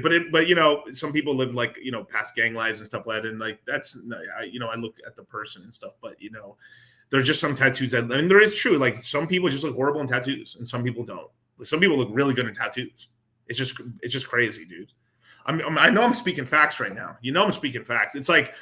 but some people live like, past gang lives and stuff like that. And like, that's, I look at the person and stuff, but there's just some tattoos that, and there is true, like some people just look horrible in tattoos and some people don't. Like, some people look really good in tattoos. It's just crazy, dude. I know I'm speaking facts right now. I'm speaking facts. It's like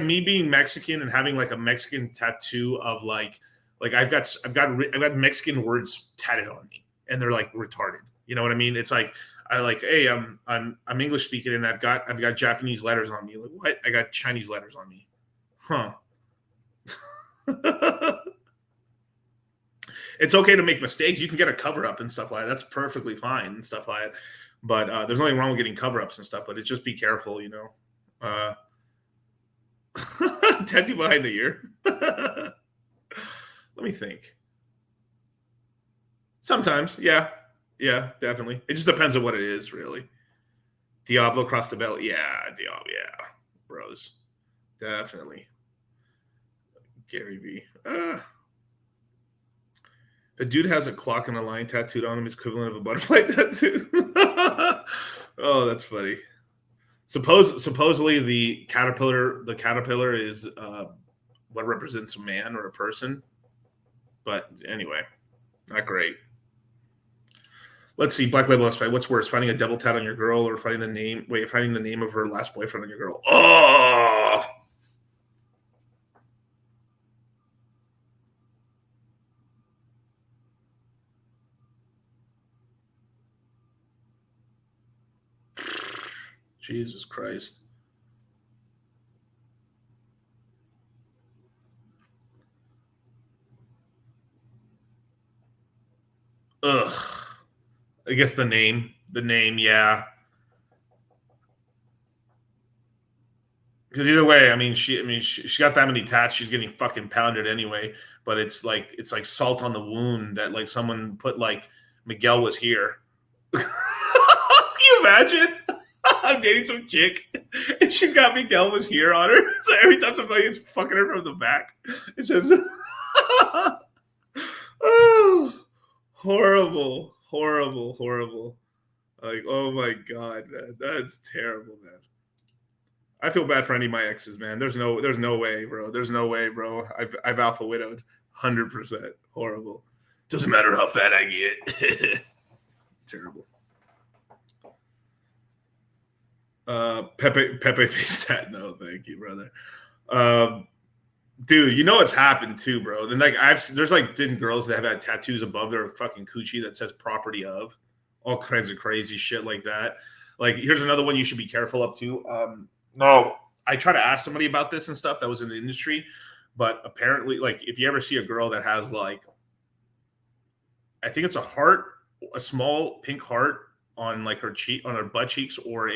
me being Mexican and having like a Mexican tattoo of like I've got Mexican words tatted on me and they're like retarded. You know what I mean? It's like, hey, I'm English speaking and I've got Japanese letters on me. Like, what? I got Chinese letters on me. Huh. It's okay to make mistakes. You can get a cover up and stuff like that. That's perfectly fine and stuff like that. But there's nothing wrong with getting cover ups and stuff. But it's just be careful, Tattoo behind the ear. Let me think. Sometimes, yeah, definitely. It just depends on what it is, really. Diablo across the belt. Yeah, Diablo. Yeah, bros, definitely. Gary V. The dude has a clock and a line tattooed on him, is equivalent of a butterfly tattoo. Oh, that's funny. Supposedly the caterpillar is what represents a man or a person. But anyway, not great. Let's see. Black Label Spy. What's worse, finding a double tat on your girl or finding the name of her last boyfriend on your girl? Oh. Jesus Christ. Ugh. I guess the name, yeah. Because either way, I mean, she got that many tats. She's getting fucking pounded anyway. But it's like salt on the wound that like someone put like Miguel was here. Can you imagine? I'm dating some chick and she's got Miguel was here on her. So every time somebody's fucking her from the back, it says, oh, horrible. Like, oh my God, man. That's terrible, man. I feel bad for any of my exes, man. There's no way, bro. There's no way, bro. I've alpha widowed 100%. Horrible. Doesn't matter how fat I get. Terrible. Pepe face tat. No, thank you, brother. Dude, you know what's happened too, bro. Then like there's like been girls that have had tattoos above their fucking coochie that says property of, all kinds of crazy shit like that. Like here's another one you should be careful of too. No, I try to ask somebody about this and stuff that was in the industry, but apparently, like if you ever see a girl that has like, I think it's a heart, a small pink heart on like her cheek, on her butt cheeks, or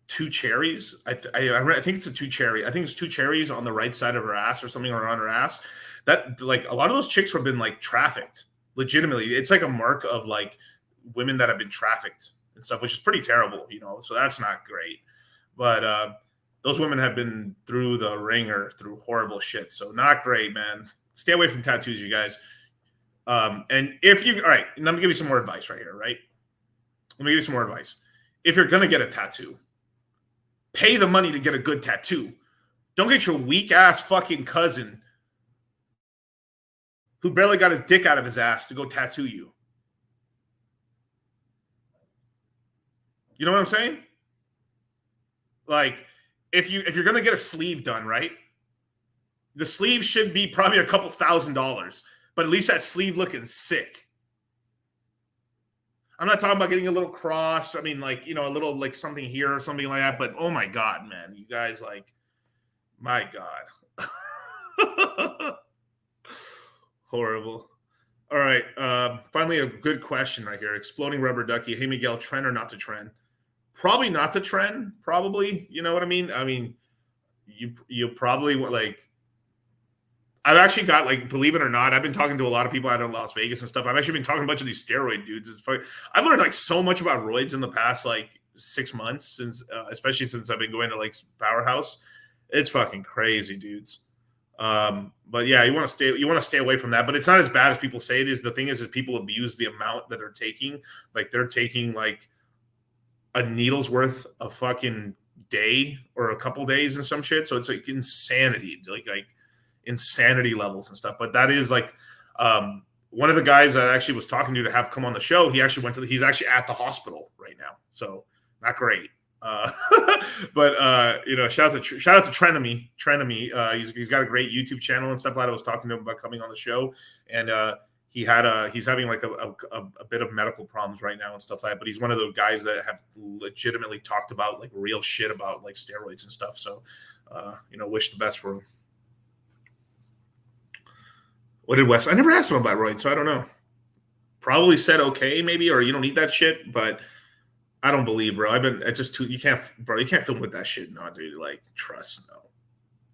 two cherries. I think it's a two cherry. I think it's two cherries on the right side of her ass or something, or on her ass. That like a lot of those chicks have been like trafficked. Legitimately, it's like a mark of like women that have been trafficked and stuff, which is pretty terrible, you know. So that's not great. But those women have been through the ringer, through horrible shit. So not great, man. Stay away from tattoos, you guys. And if you, all right, let me give you some more advice right here, right? Let me give you some more advice. If you're gonna get a tattoo, pay the money to get a good tattoo. Don't get your weak ass fucking cousin who barely got his dick out of his ass to go tattoo you. You know what I'm saying? Like, if you're gonna get a sleeve done, right? The sleeve should be probably a couple $1,000s, but at least that sleeve looking sick. I'm not talking about getting a little cross. I mean, like, you know, a little like something here or something like that. But oh my God, man, you guys, like, my God. Horrible. All right. Finally, a good question right here. Exploding Rubber Ducky. Hey, Miguel, trend or not to trend? Probably not to trend. Probably. You know what I mean? I mean, you probably like. I've actually got, like, believe it or not, I've been talking to a lot of people out in Las Vegas and stuff. I've actually been talking to a bunch of these steroid dudes. It's funny. I've learned like so much about roids in the past like 6 months, since especially since I've been going to like Powerhouse. It's fucking crazy, dudes. But yeah, you want to stay away from that. But it's not as bad as people say it is. The thing is people abuse the amount that they're taking. Like they're taking like a needle's worth a fucking day or a couple days and some shit. So it's like insanity. Like insanity levels and stuff. But that is like one of the guys that I actually was talking to have come on the show. He actually he's actually at the hospital right now. So not great. But you know, shout out to Trenemy. He's got a great YouTube channel and stuff like that. I was talking to him about coming on the show, and he's having like a bit of medical problems right now and stuff like that. But he's one of those guys that have legitimately talked about like real shit about like steroids and stuff. So you know, wish the best for him. What did Wes? I never asked him about roids, so I don't know. Probably said okay, maybe, or you don't need that shit, but I don't believe, bro. It's just too, you can't film with that shit. No, dude. Like, trust, no.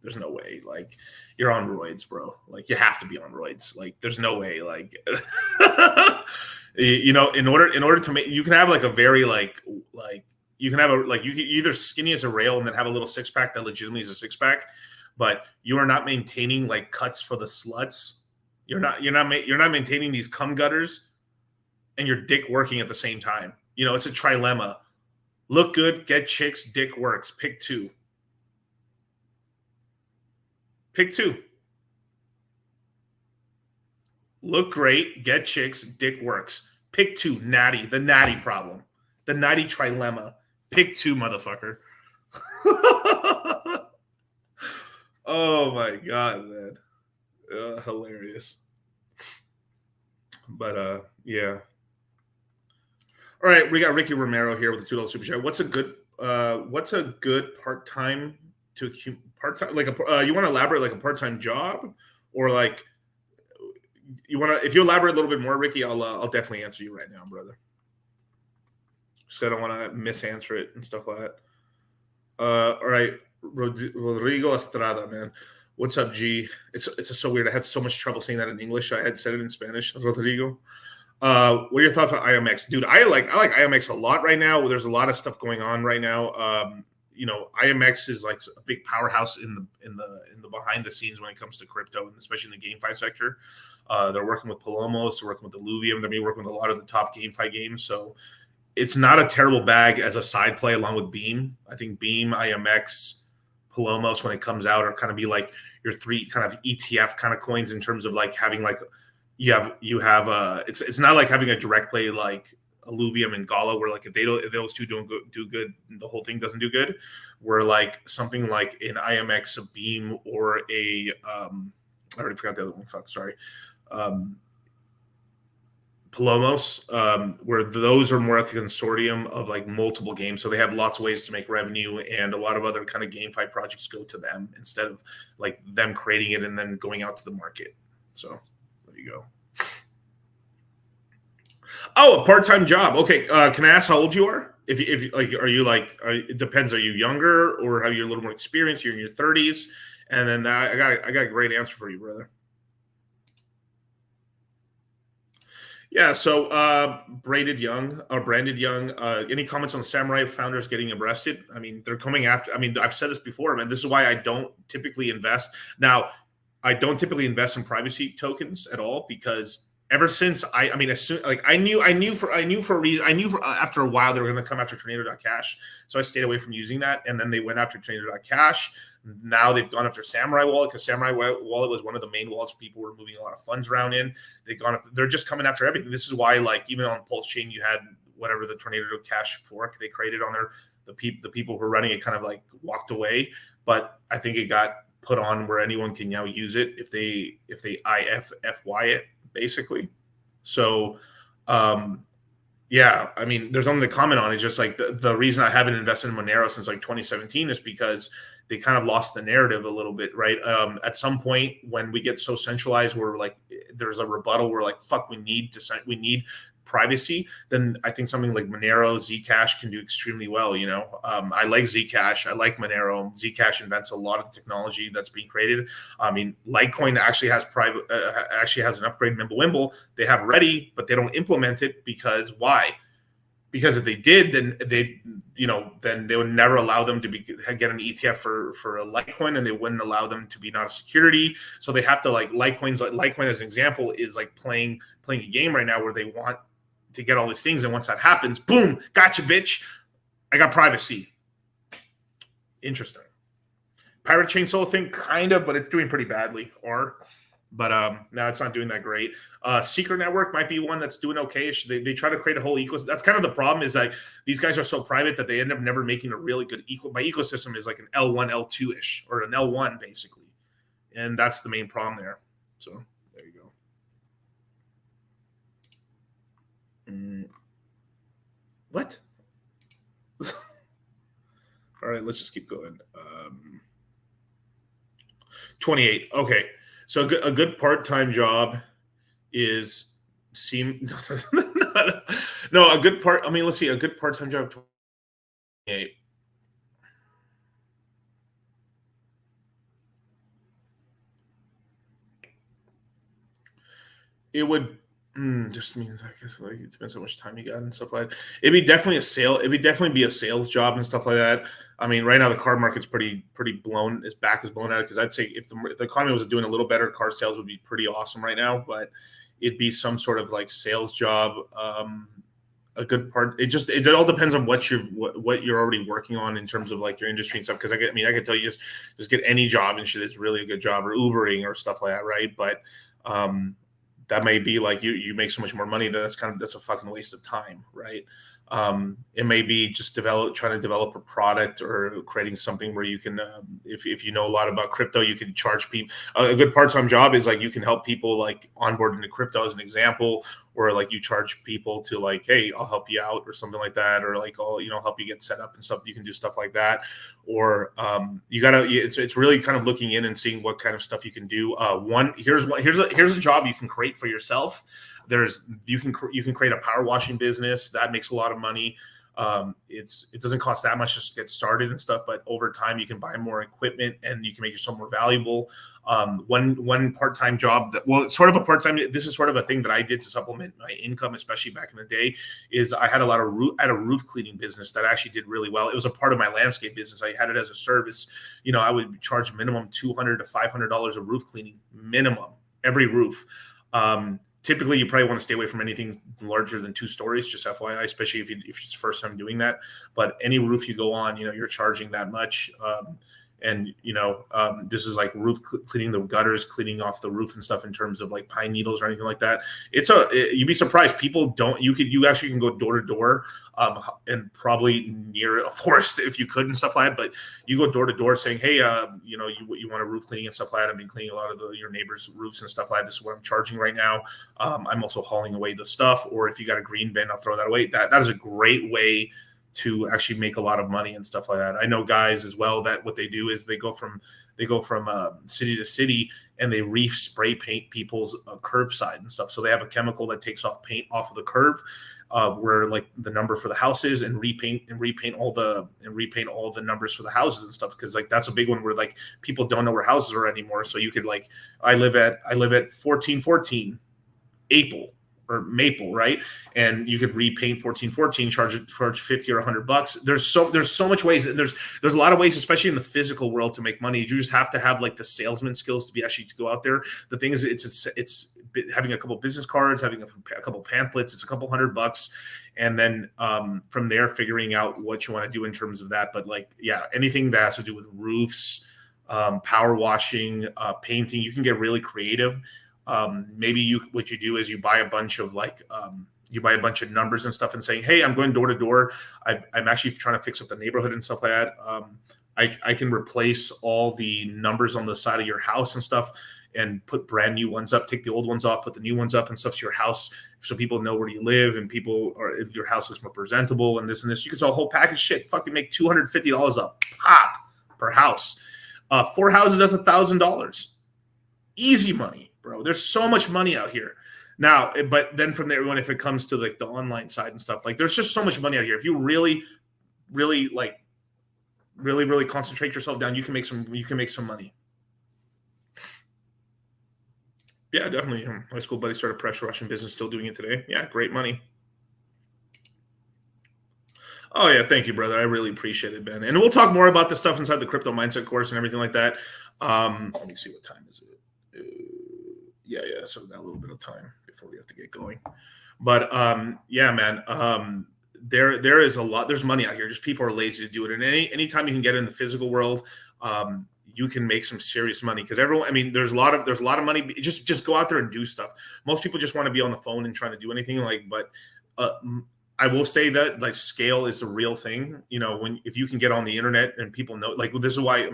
There's no way. Like, you're on roids, bro. Like, you have to be on roids. Like, there's no way. Like, You know, in order to make, you can have like a very like you can have a like you can either skinny as a rail and then have a little six pack that legitimately is a six pack, but you are not maintaining like cuts for the sluts. You're not maintaining these cum gutters, and your dick working at the same time. You know, it's a trilemma. Look good, get chicks, dick works. Pick two. Pick two. Look great, get chicks, dick works. Pick two, natty, the natty problem. The natty trilemma. Pick two, motherfucker. Oh my God, man. Hilarious. But yeah. All right, we got Ricky Romero here with the $2 super chat. What's a good part-time like a you want to elaborate like a part-time job, or like you want to, if you elaborate a little bit more, Ricky, I'll definitely answer you right now, brother. So I don't want to misanswer it and stuff like that. All right, Rodrigo Estrada, man. What's up, G? It's so weird. I had so much trouble saying that in English. I had said it in Spanish. Rodrigo. What are your thoughts on IMX, dude? I like IMX a lot right now. There's a lot of stuff going on right now. You know, IMX is like a big powerhouse in the behind the scenes when it comes to crypto, and especially in the GameFi sector. They're working with Palomos, they're working with Illuvium, they're working with a lot of the top GameFi games. So it's not a terrible bag as a side play along with Beam. I think Beam, IMX, Palomos, when it comes out, are kind of be like your three kind of ETF kind of coins in terms of like having like you have it's not like having a direct play like Illuvium and Gala, where like if those two don't do good, the whole thing doesn't do good. Where like something like an IMX, a Beam, or a I already forgot the other one. Fuck, sorry. Palomos, where those are more like a consortium of like multiple games, so they have lots of ways to make revenue, and a lot of other kind of GameFi projects go to them instead of like them creating it and then going out to the market. So there you go. Oh, a part-time job. Okay, can I ask how old you are? If like, it depends. Are you younger, or have you a little more experience? You're in your 30s, and then I got a great answer for you, brother. Yeah, so Branded Young. Any comments on Samurai founders getting arrested? I mean, they're coming after. I mean, I've said this before, man. This is why I don't typically invest. Now, I don't typically invest in privacy tokens at all, because ever since I mean, as soon like I knew for a reason. I knew after a while they were going to come after Tornado.cash, so I stayed away from using that. And then they went after Tornado.cash. Now they've gone after Samurai Wallet, because Samurai Wallet was one of the main wallets people were moving a lot of funds around in. They're just coming after everything. This is why, like, even on Pulse Chain, you had whatever the Tornado.cash fork they created on there. The people who were running it kind of like walked away, but I think it got put on where anyone can now use it if they IFFY it, basically. So yeah, I mean, there's something to comment on. It's just like the reason I haven't invested in Monero since like 2017 is because they kind of lost the narrative a little bit, right? At some point when we get so centralized, where like there's a rebuttal, we're like, fuck, we need privacy, then I think something like Monero, Zcash can do extremely well. You know, I like Zcash, I like Monero. Zcash invents a lot of the technology that's being created. I mean, Litecoin actually has an upgrade Mimblewimble they have ready, but they don't implement it because why? Because if they did, then they would never allow them to get an ETF for a Litecoin, and they wouldn't allow them to be not a security. So they have to like Litecoin as an example is like playing a game right now where they want to get all these things, and once that happens, boom, gotcha, bitch, I got privacy. Interesting. Pirate Chainsaw thing, kind of, but it's doing pretty badly. But no, it's not doing that great. Secret Network might be one that's doing okay. They try to create a whole ecosystem. That's kind of the problem, is like these guys are so private that they end up never making a really good my ecosystem is like an L1, L2-ish, or an L1 basically. And that's the main problem there. So there you go. What? All right, let's just keep going. 28. Okay. So a good part-time job is no, a good part. I mean, let's see, a good part-time job. 28. It would Just means I guess like it depends how much time you got and stuff like that. It'd be definitely a sale. It'd be definitely be a sales job and stuff like that. I mean, right now the car market's pretty blown. Its back is blown out because I'd say if the economy was doing a little better, car sales would be pretty awesome right now. But it'd be some sort of like sales job. A good part. It all depends on what you're already working on in terms of like your industry and stuff. Because I could tell you just get any job and shit is really a good job, or Ubering or stuff like that, right? But that may be like you make so much more money that that's a fucking waste of time, right? It may be just trying to develop a product or creating something where you can, if you know a lot about crypto, you can charge people. A good part-time job is like you can help people like onboard into crypto as an example, or like you charge people to like, hey, I'll help you out or something like that, or like I'll help you get set up and stuff. You can do stuff like that, or it's really kind of looking in and seeing what kind of stuff you can do. Here's a job you can create for yourself. You can create a power washing business that makes a lot of money. It doesn't cost that much just to get started and stuff, but over time you can buy more equipment and you can make yourself more valuable. One part-time job it's sort of a part-time. This is sort of a thing that I did to supplement my income, especially back in the day. Is I had a roof cleaning business that actually did really well. It was a part of my landscape business. I had it as a service. I would charge minimum $200 to $500 of roof cleaning minimum every roof. Typically, you probably want to stay away from anything larger than 2 stories, just FYI, especially if it's the first time doing that. But any roof you go on, you're charging that much. This is like roof cleaning the gutters, cleaning off the roof and stuff in terms of like pine needles or anything like that. You'd be surprised. People you actually can go door to door, and probably near a forest if you could and stuff like that. But you go door to door saying, hey, you want a roof cleaning and stuff like that. I've been cleaning a lot of your neighbors' roofs and stuff like that. This is what I'm charging right now. I'm also hauling away the stuff. Or if you got a green bin, I'll throw that away. That is a great way to actually make a lot of money and stuff like that. I know guys as well that what they do is they go from city to city and they spray paint people's curbside and stuff. So they have a chemical that takes off paint off of the curb, where like the number for the house is, and repaint all the numbers for the houses and stuff. Because like that's a big one where like people don't know where houses are anymore. So you could like I live at 1414 Maple, right? And you could repaint 1414, charge $50 or $100. There's so much ways. There's a lot of ways, especially in the physical world, to make money. You just have to have like the salesman skills to go out there. The thing is, it's having a couple business cards, having a couple pamphlets. It's a couple $100, and then from there figuring out what you want to do in terms of that. But like, yeah, anything that has to do with roofs, power washing, painting, you can get really creative. Maybe what you do is you buy a bunch of numbers and stuff and saying, hey, I'm going door to door. I'm actually trying to fix up the neighborhood and stuff like that. I can replace all the numbers on the side of your house and stuff and put brand new ones up, take the old ones off, put the new ones up and stuff to your house so people know where you live and if your house looks more presentable and this and this. You can sell a whole package of shit, fucking make $250 a pop per house. 4 houses, that's $1,000. Easy money. Bro, there's so much money out here now, but then from there, if it comes to like the online side and stuff, like there's just so much money out here. If you really concentrate yourself down, you can make some money. Yeah, definitely. My school buddy started pressure washing business, still doing it today. Yeah, great money. Oh yeah, thank you, brother. I really appreciate it, Ben. And we'll talk more about the stuff inside the crypto mindset course and everything like that. Let me see, what time is it? Yeah, so we've got a little bit of time before we have to get going. But yeah, man, there is a lot. There's money out here. Just people are lazy to do it. And anytime you can get in the physical world, you can make some serious money. Because everyone, I mean, there's a lot of money. Just go out there and do stuff. Most people just want to be on the phone and trying to do anything. But I will say that like scale is the real thing. If you can get on the internet and people know, like this is why.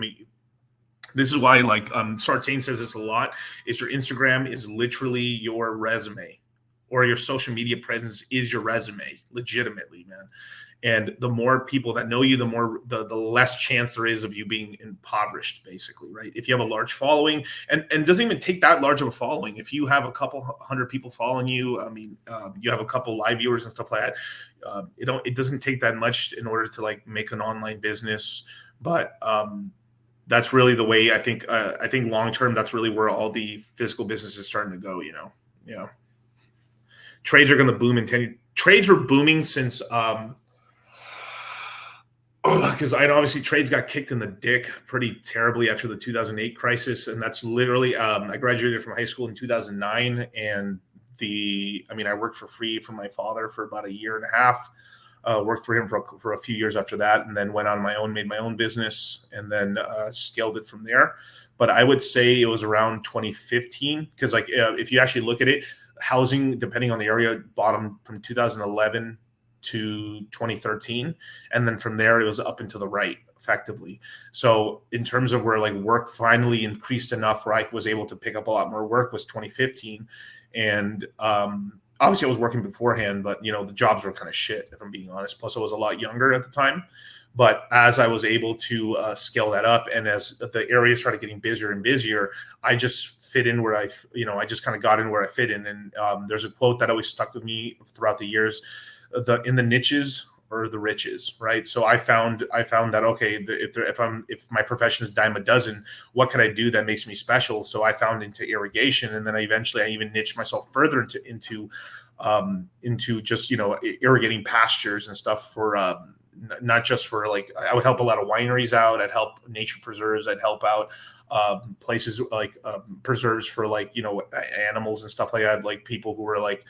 This is why, like, Sartain says this a lot, is your Instagram is literally your resume, or your social media presence is your resume, legitimately, man. And the more people that know you, the less chance there is of you being impoverished, basically, right? If you have a large following, and it doesn't even take that large of a following. If you have a couple hundred people following you, you have a couple live viewers and stuff like that, it doesn't take that much in order to like make an online business. But that's really the way I think long term, that's really where all the physical business is starting to go, Yeah. Trades are going to boom in 10. Trades were booming since because I obviously trades got kicked in the dick pretty terribly after the 2008 crisis, and that's literally I graduated from high school in 2009, and I worked for free for my father for about a year and a half. Worked for him for a few years after that, and then went on my own, made my own business, and then scaled it from there. But I would say it was around 2015 because, like, if you actually look at it, housing, depending on the area, bottomed from 2011 to 2013, and then from there it was up and to the right effectively. So in terms of where like work finally increased enough where I was able to pick up a lot more work was 2015, and obviously I was working beforehand, but the jobs were kind of shit if I'm being honest. Plus I was a lot younger at the time. But as I was able to scale that up, and as the area started getting busier and busier, I just fit in where I just kind of got in where I fit in. And there's a quote that always stuck with me throughout the years: in the niches or the riches, right? So I found that, okay, if my profession is dime a dozen, what can I do that makes me special? So I found into irrigation, and then I even niched myself further into just irrigating pastures and stuff for not just for like, I would help a lot of wineries out. I'd help nature preserves. I'd help out places like preserves for like animals and stuff like that, like people who were like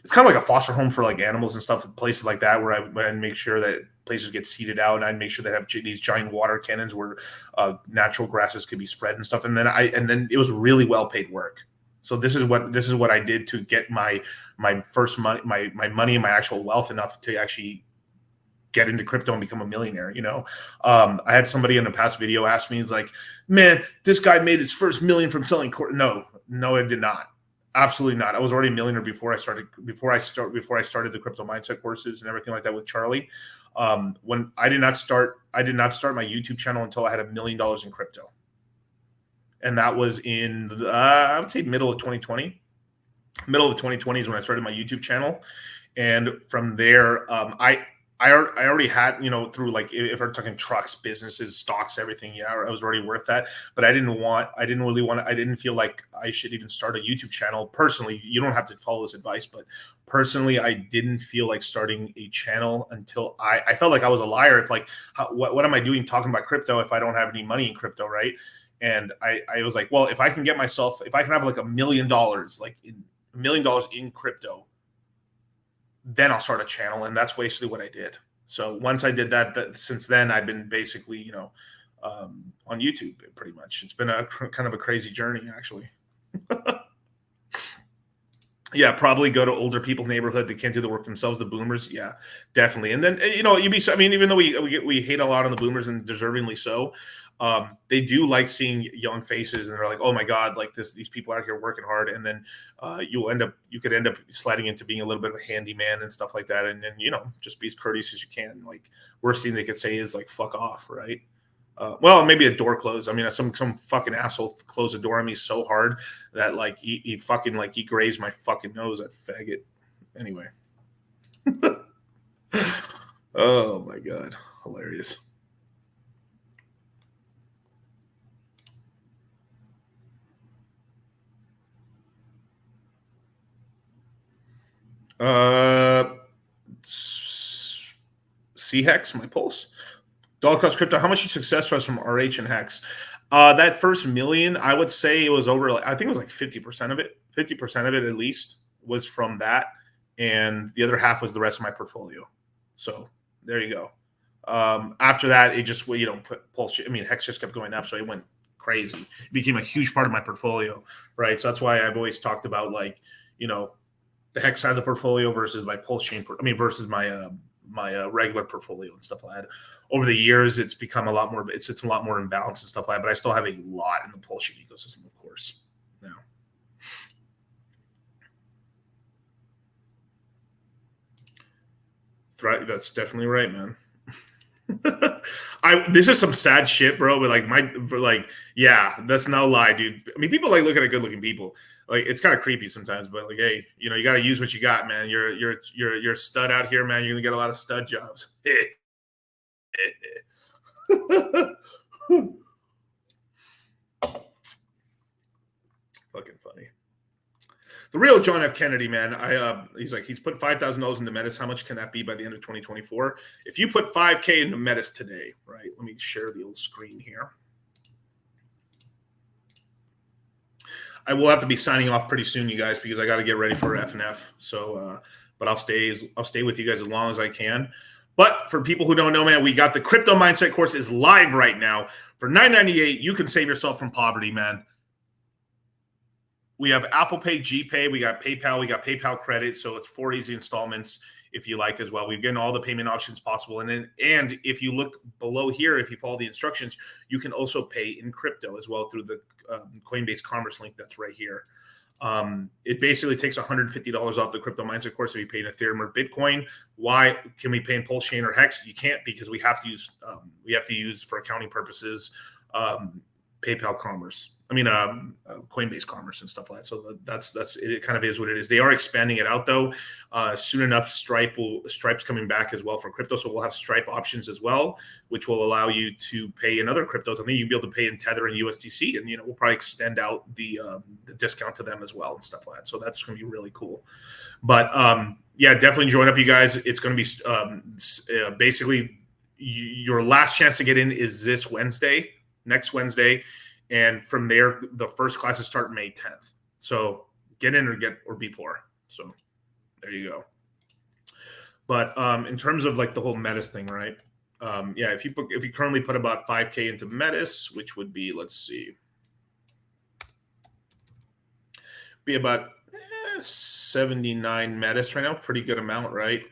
it's kind of like a foster home for like animals and stuff, places like that, where I'd make sure that places get seeded out, and I'd make sure they have these giant water cannons where natural grasses could be spread and stuff. And then it was really well paid work. So this is what I did to get my first money, my money and my actual wealth enough to actually get into crypto and become a millionaire. I had somebody in the past video ask me, he's like, man, this guy made his first million from selling No, I did not. Absolutely not. I was already a millionaire before I started the crypto mindset courses and everything like that with Charlie. When I did not start my YouTube channel until I had $1 million in crypto. And that was in I would say middle of 2020. Middle of 2020 is when I started my YouTube channel. And from there, I already had, through like, if we're talking trucks, businesses, stocks, everything, I was already worth that. But I didn't feel like I should even start a YouTube channel. Personally, you don't have to follow this advice, but personally, I didn't feel like starting a channel until I felt like I was a liar. If like, what am I doing talking about crypto if I don't have any money in crypto, right? And I was like, well, if I can have like $1 million, like $1 million in crypto, then I'll start a channel. And that's basically what I did. So once I did that, since then I've been basically, on YouTube pretty much. It's been a kind of a crazy journey, actually. Yeah, probably go to older people neighborhood. They can't do the work themselves. The boomers. Yeah, definitely. And then, even though we hate a lot on the boomers, and deservingly so, they do like seeing young faces, and they're like, oh my God, like these people out here working hard. And then you could end up sliding into being a little bit of a handyman and stuff like that. And then, just be as courteous as you can. Like, worst thing they could say is like, fuck off. Right. Well, maybe a door closed. I mean, some fucking asshole closed the door on me so hard that like he fucking like he grazed my fucking nose, that faggot. Anyway. Oh my God. Hilarious. C-Hex, my pulse. Dollar Cost Crypto, how much success was from RH and Hex? That first million, I would say it was over, I think it was like 50% of it. 50% of it at least was from that. And the other half was the rest of my portfolio. So there you go. After that, it just, Pulse, Hex just kept going up. So it went crazy. It became a huge part of my portfolio, right? So that's why I've always talked about like, the Hex side of the portfolio versus my Pulse chain, versus my regular portfolio and stuff like that. Over the years, it's become a lot more. It's a lot more imbalanced and stuff like that. But I still have a lot in the Pulse chain ecosystem, of course. Now, that's definitely right, man. This is some sad shit, bro. But yeah, that's no lie, dude. I mean, people like looking at good-looking people. Like, it's kind of creepy sometimes, but like, hey, you got to use what you got, man. You're a stud out here, man. You're gonna get a lot of stud jobs. Fucking funny. The real John F. Kennedy, man. He's like, he's put $5,000 into Metis. How much can that be by the end of 2024? If you put $5K into Metis today, right? Let me share the old screen here. I will have to be signing off pretty soon, you guys, because I got to get ready for FNF. So, but I'll stay with you guys as long as I can. But for people who don't know, man, we got the Crypto Mindset course is live right now for $9.98. You can save yourself from poverty, man. We have Apple Pay, GPay, we got PayPal credit, so it's 4 easy installments if you like as well. We've given all the payment options possible, and if you look below here, if you follow the instructions, you can also pay in crypto as well through the Coinbase Commerce link that's right here. It basically takes $150 off the Crypto Mindset course if you pay in Ethereum or Bitcoin. Why can we pay in Pulse Chain or Hex? You can't, because we have to use for accounting purposes PayPal Commerce. Coinbase Commerce and stuff like that. So that's it. Kind of is what it is. They are expanding it out though. Soon enough, Stripe's coming back as well for crypto. So we'll have Stripe options as well, which will allow you to pay in other cryptos. I think you'll be able to pay in Tether and USDC, and we'll probably extend out the discount to them as well and stuff like that. So that's going to be really cool. But yeah, definitely join up, you guys. It's going to be basically your last chance to get in is next Wednesday. And from there, the first classes start May 10th. So get in or be poor. So there you go. But in terms of like the whole Metis thing, right? Yeah, if you currently put about 5K into Metis, which would be, let's see, be about 79 Metis right now. Pretty good amount, right?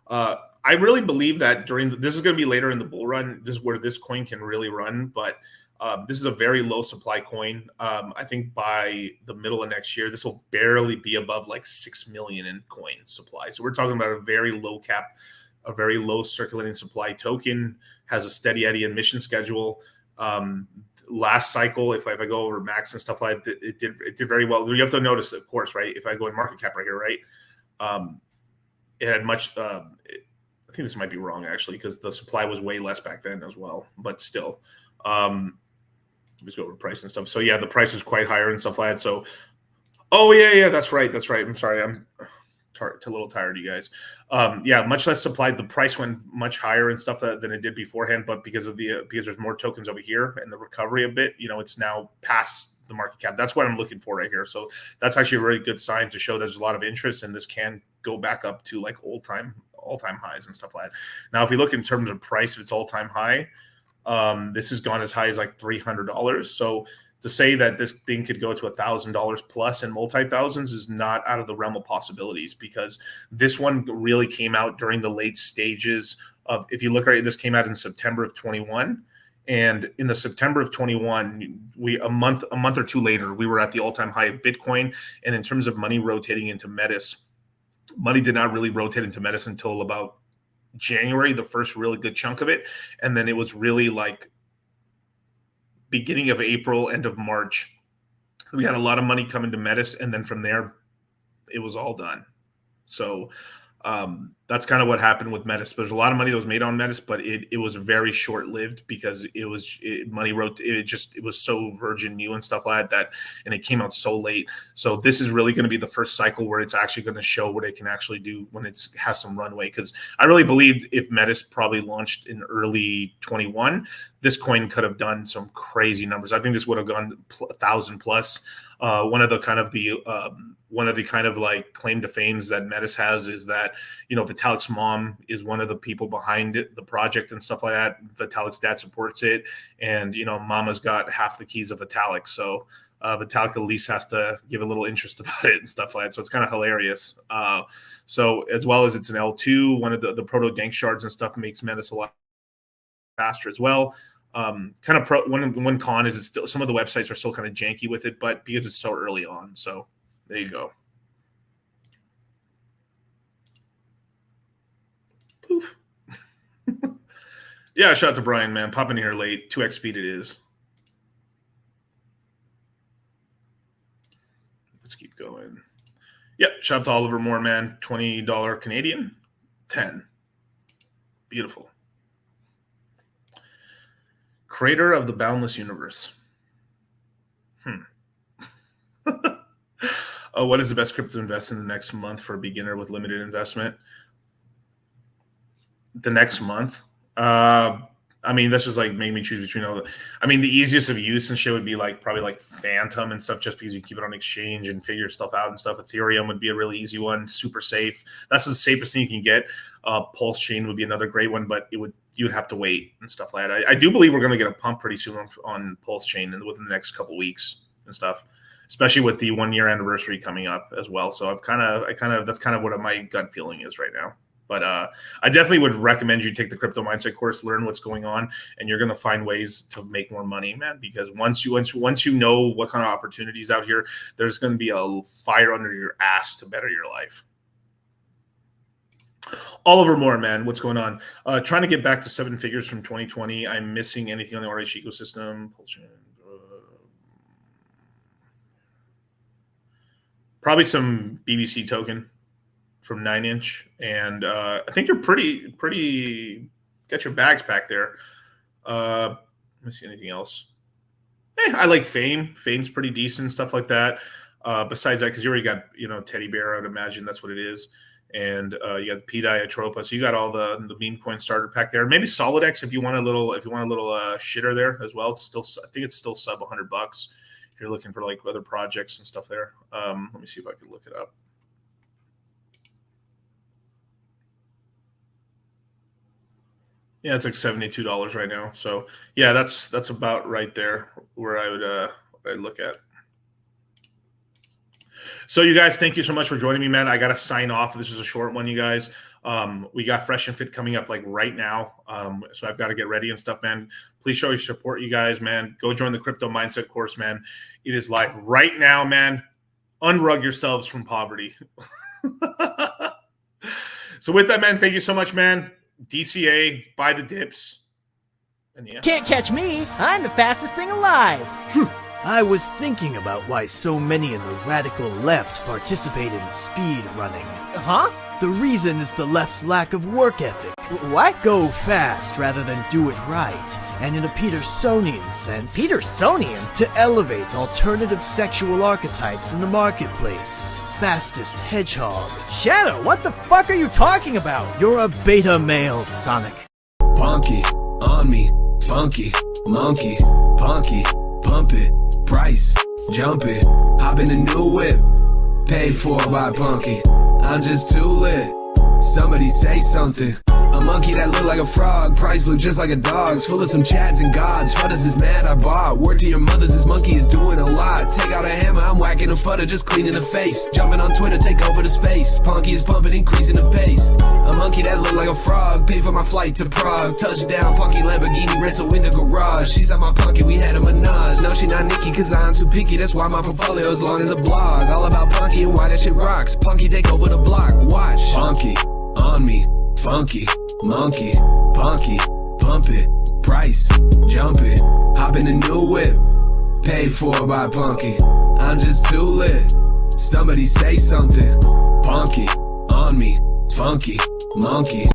I really believe that this is going to be later in the bull run. This is where this coin can really run, but this is a very low supply coin. I think by the middle of next year, this will barely be above like 6 million in coin supply. So we're talking about a very low cap, a very low circulating supply token, has a steady Eddie emission schedule. Last cycle, if I go over max and stuff like that, it did very well. You have to notice, of course, right? If I go in market cap right here, right? It had much, I think this might be wrong actually, because the supply was way less back then as well, but still. Let's go over price and stuff. So yeah, the price is quite higher and stuff like that. So, oh yeah, that's right. I'm sorry, I'm a little tired, you guys. Yeah, much less supply. The price went much higher and stuff than it did beforehand, but because there's more tokens over here and the recovery a bit, it's now past the market cap. That's what I'm looking for right here. So that's actually a very good sign to show there's a lot of interest, and this can go back up to like all-time highs and stuff like that. Now, if we look in terms of price of its all-time high, this has gone as high as like $300. So to say that this thing could go to $1,000 plus in multi-thousands is not out of the realm of possibilities, because this one really came out during the late stages of, if you look at it, this came out in September of 21. And in the September of 21, a month or two later, we were at the all-time high of Bitcoin. And in terms of money rotating into Metis, money did not really rotate into Metis until about January, the first really good chunk of it. And then it was really like beginning of April, end of March. We had a lot of money coming to Metis, and then from there, it was all done. So that's kind of what happened with Metis. There's a lot of money that was made on Metis, but it was very short-lived because it was so virgin new and stuff like that, and it came out so late. So this is really going to be the first cycle where it's actually going to show what it can actually do when it has some runway. Because I really believed if Metis probably launched in early 21, this coin could have done some crazy numbers. I think this would have gone 1,000 plus. One of the kind of like claim to fames that Metis has is that, Vitalik's mom is one of the people behind the project and stuff like that. Vitalik's dad supports it, and Mama's got half the keys of Vitalik, so Vitalik at least has to give a little interest about it and stuff like that. So it's kind of hilarious. So as well as it's an L2, one of the proto dank shards and stuff makes Metis a lot faster as well. One con is it's still, some of the websites are still kind of janky with it, but because it's so early on. So there you go. Poof. Yeah, shout out to Brian, man. Popping in here late. 2x speed it is. Let's keep going. Yep, shout out to Oliver Moore, man. $20 Canadian. 10. Beautiful. Creator of the Boundless Universe. What is the best crypto to invest in the next month for a beginner with limited investment? The next month? I mean, that's just like make me choose between all the. I mean, the easiest of use and shit would be like probably like Phantom and stuff, just because you keep it on exchange and figure stuff out and stuff. Ethereum would be a really easy one, super safe. That's the safest thing you can get. Pulse Chain would be another great one, but you would have to wait and stuff like that. I do believe we're going to get a pump pretty soon on Pulse Chain and within the next couple weeks and stuff, especially with the 1 year anniversary coming up as well. So that's kind of what my gut feeling is right now. But I definitely would recommend you take the crypto mindset course, learn what's going on, and you're going to find ways to make more money, man. Because once you know what kind of opportunities out here, there's going to be a fire under your ass to better your life. Oliver Moore, man, what's going on? Trying to get back to 7 figures from 2020. I'm missing anything on the RH ecosystem. Probably some BBC token from 9-inch, and I think you're pretty got your bags back there. Let me see anything else. I like Fame. Fame's pretty decent, stuff like that. Besides that, because you already got Teddy Bear, I would imagine that's what it is, and you got the PDI Atropa, so you got all the meme coin starter pack there. Maybe SolidX if you want a little shitter there as well. I think it's still sub $100 if you're looking for like other projects and stuff there. Let me see if I can look it up. Yeah, it's like $72 right now. So yeah, that's about right there where I would look at. So you guys, thank you so much for joining me, man. I gotta sign off. This is a short one, you guys. We got Fresh and Fit coming up like right now. So I've got to get ready and stuff, man. Please show your support, you guys, man. Go join the crypto mindset course, man. It is live right now, man. Unrug yourselves from poverty. So with that, man, thank you so much, man. DCA, buy the dips. And yeah. Can't catch me. I'm the fastest thing alive. I was thinking about why so many in the radical left participate in speed running. Huh? The reason is the left's lack of work ethic. What? Go fast rather than do it right. And in a Petersonian sense... Petersonian? To elevate alternative sexual archetypes in the marketplace. Fastest hedgehog. Shadow, what the fuck are you talking about? You're a beta male, Sonic. Punky, on me, funky, monkey, punky, pump it, price, jump it, hop in a new whip, paid for by Punky. I'm just too lit. Somebody say something. A monkey that look like a frog, price look just like a dog's, full of some chads and gods. Fudders is mad I bought. Word to your mothers, this monkey is doing a lot. Take out a hammer, I'm whacking a fudder, just cleaning the face. Jumping on Twitter, take over the space. Punky is pumping, increasing the pace. A monkey that look like a frog, paid for my flight to Prague. Touchdown, Punky Lamborghini rental in the garage. She's at my Punky, we had a menage. No, she not Nikki, cause I'm too picky. That's why my portfolio is long as a blog. All about Punky and why that shit rocks. Punky take over the block, watch. Punky, on me, funky, monkey, punky, pump it, price, jump it, hop in a new whip, paid for by Punky. I'm just too lit. Somebody say something. Punky, on me, funky, monkey.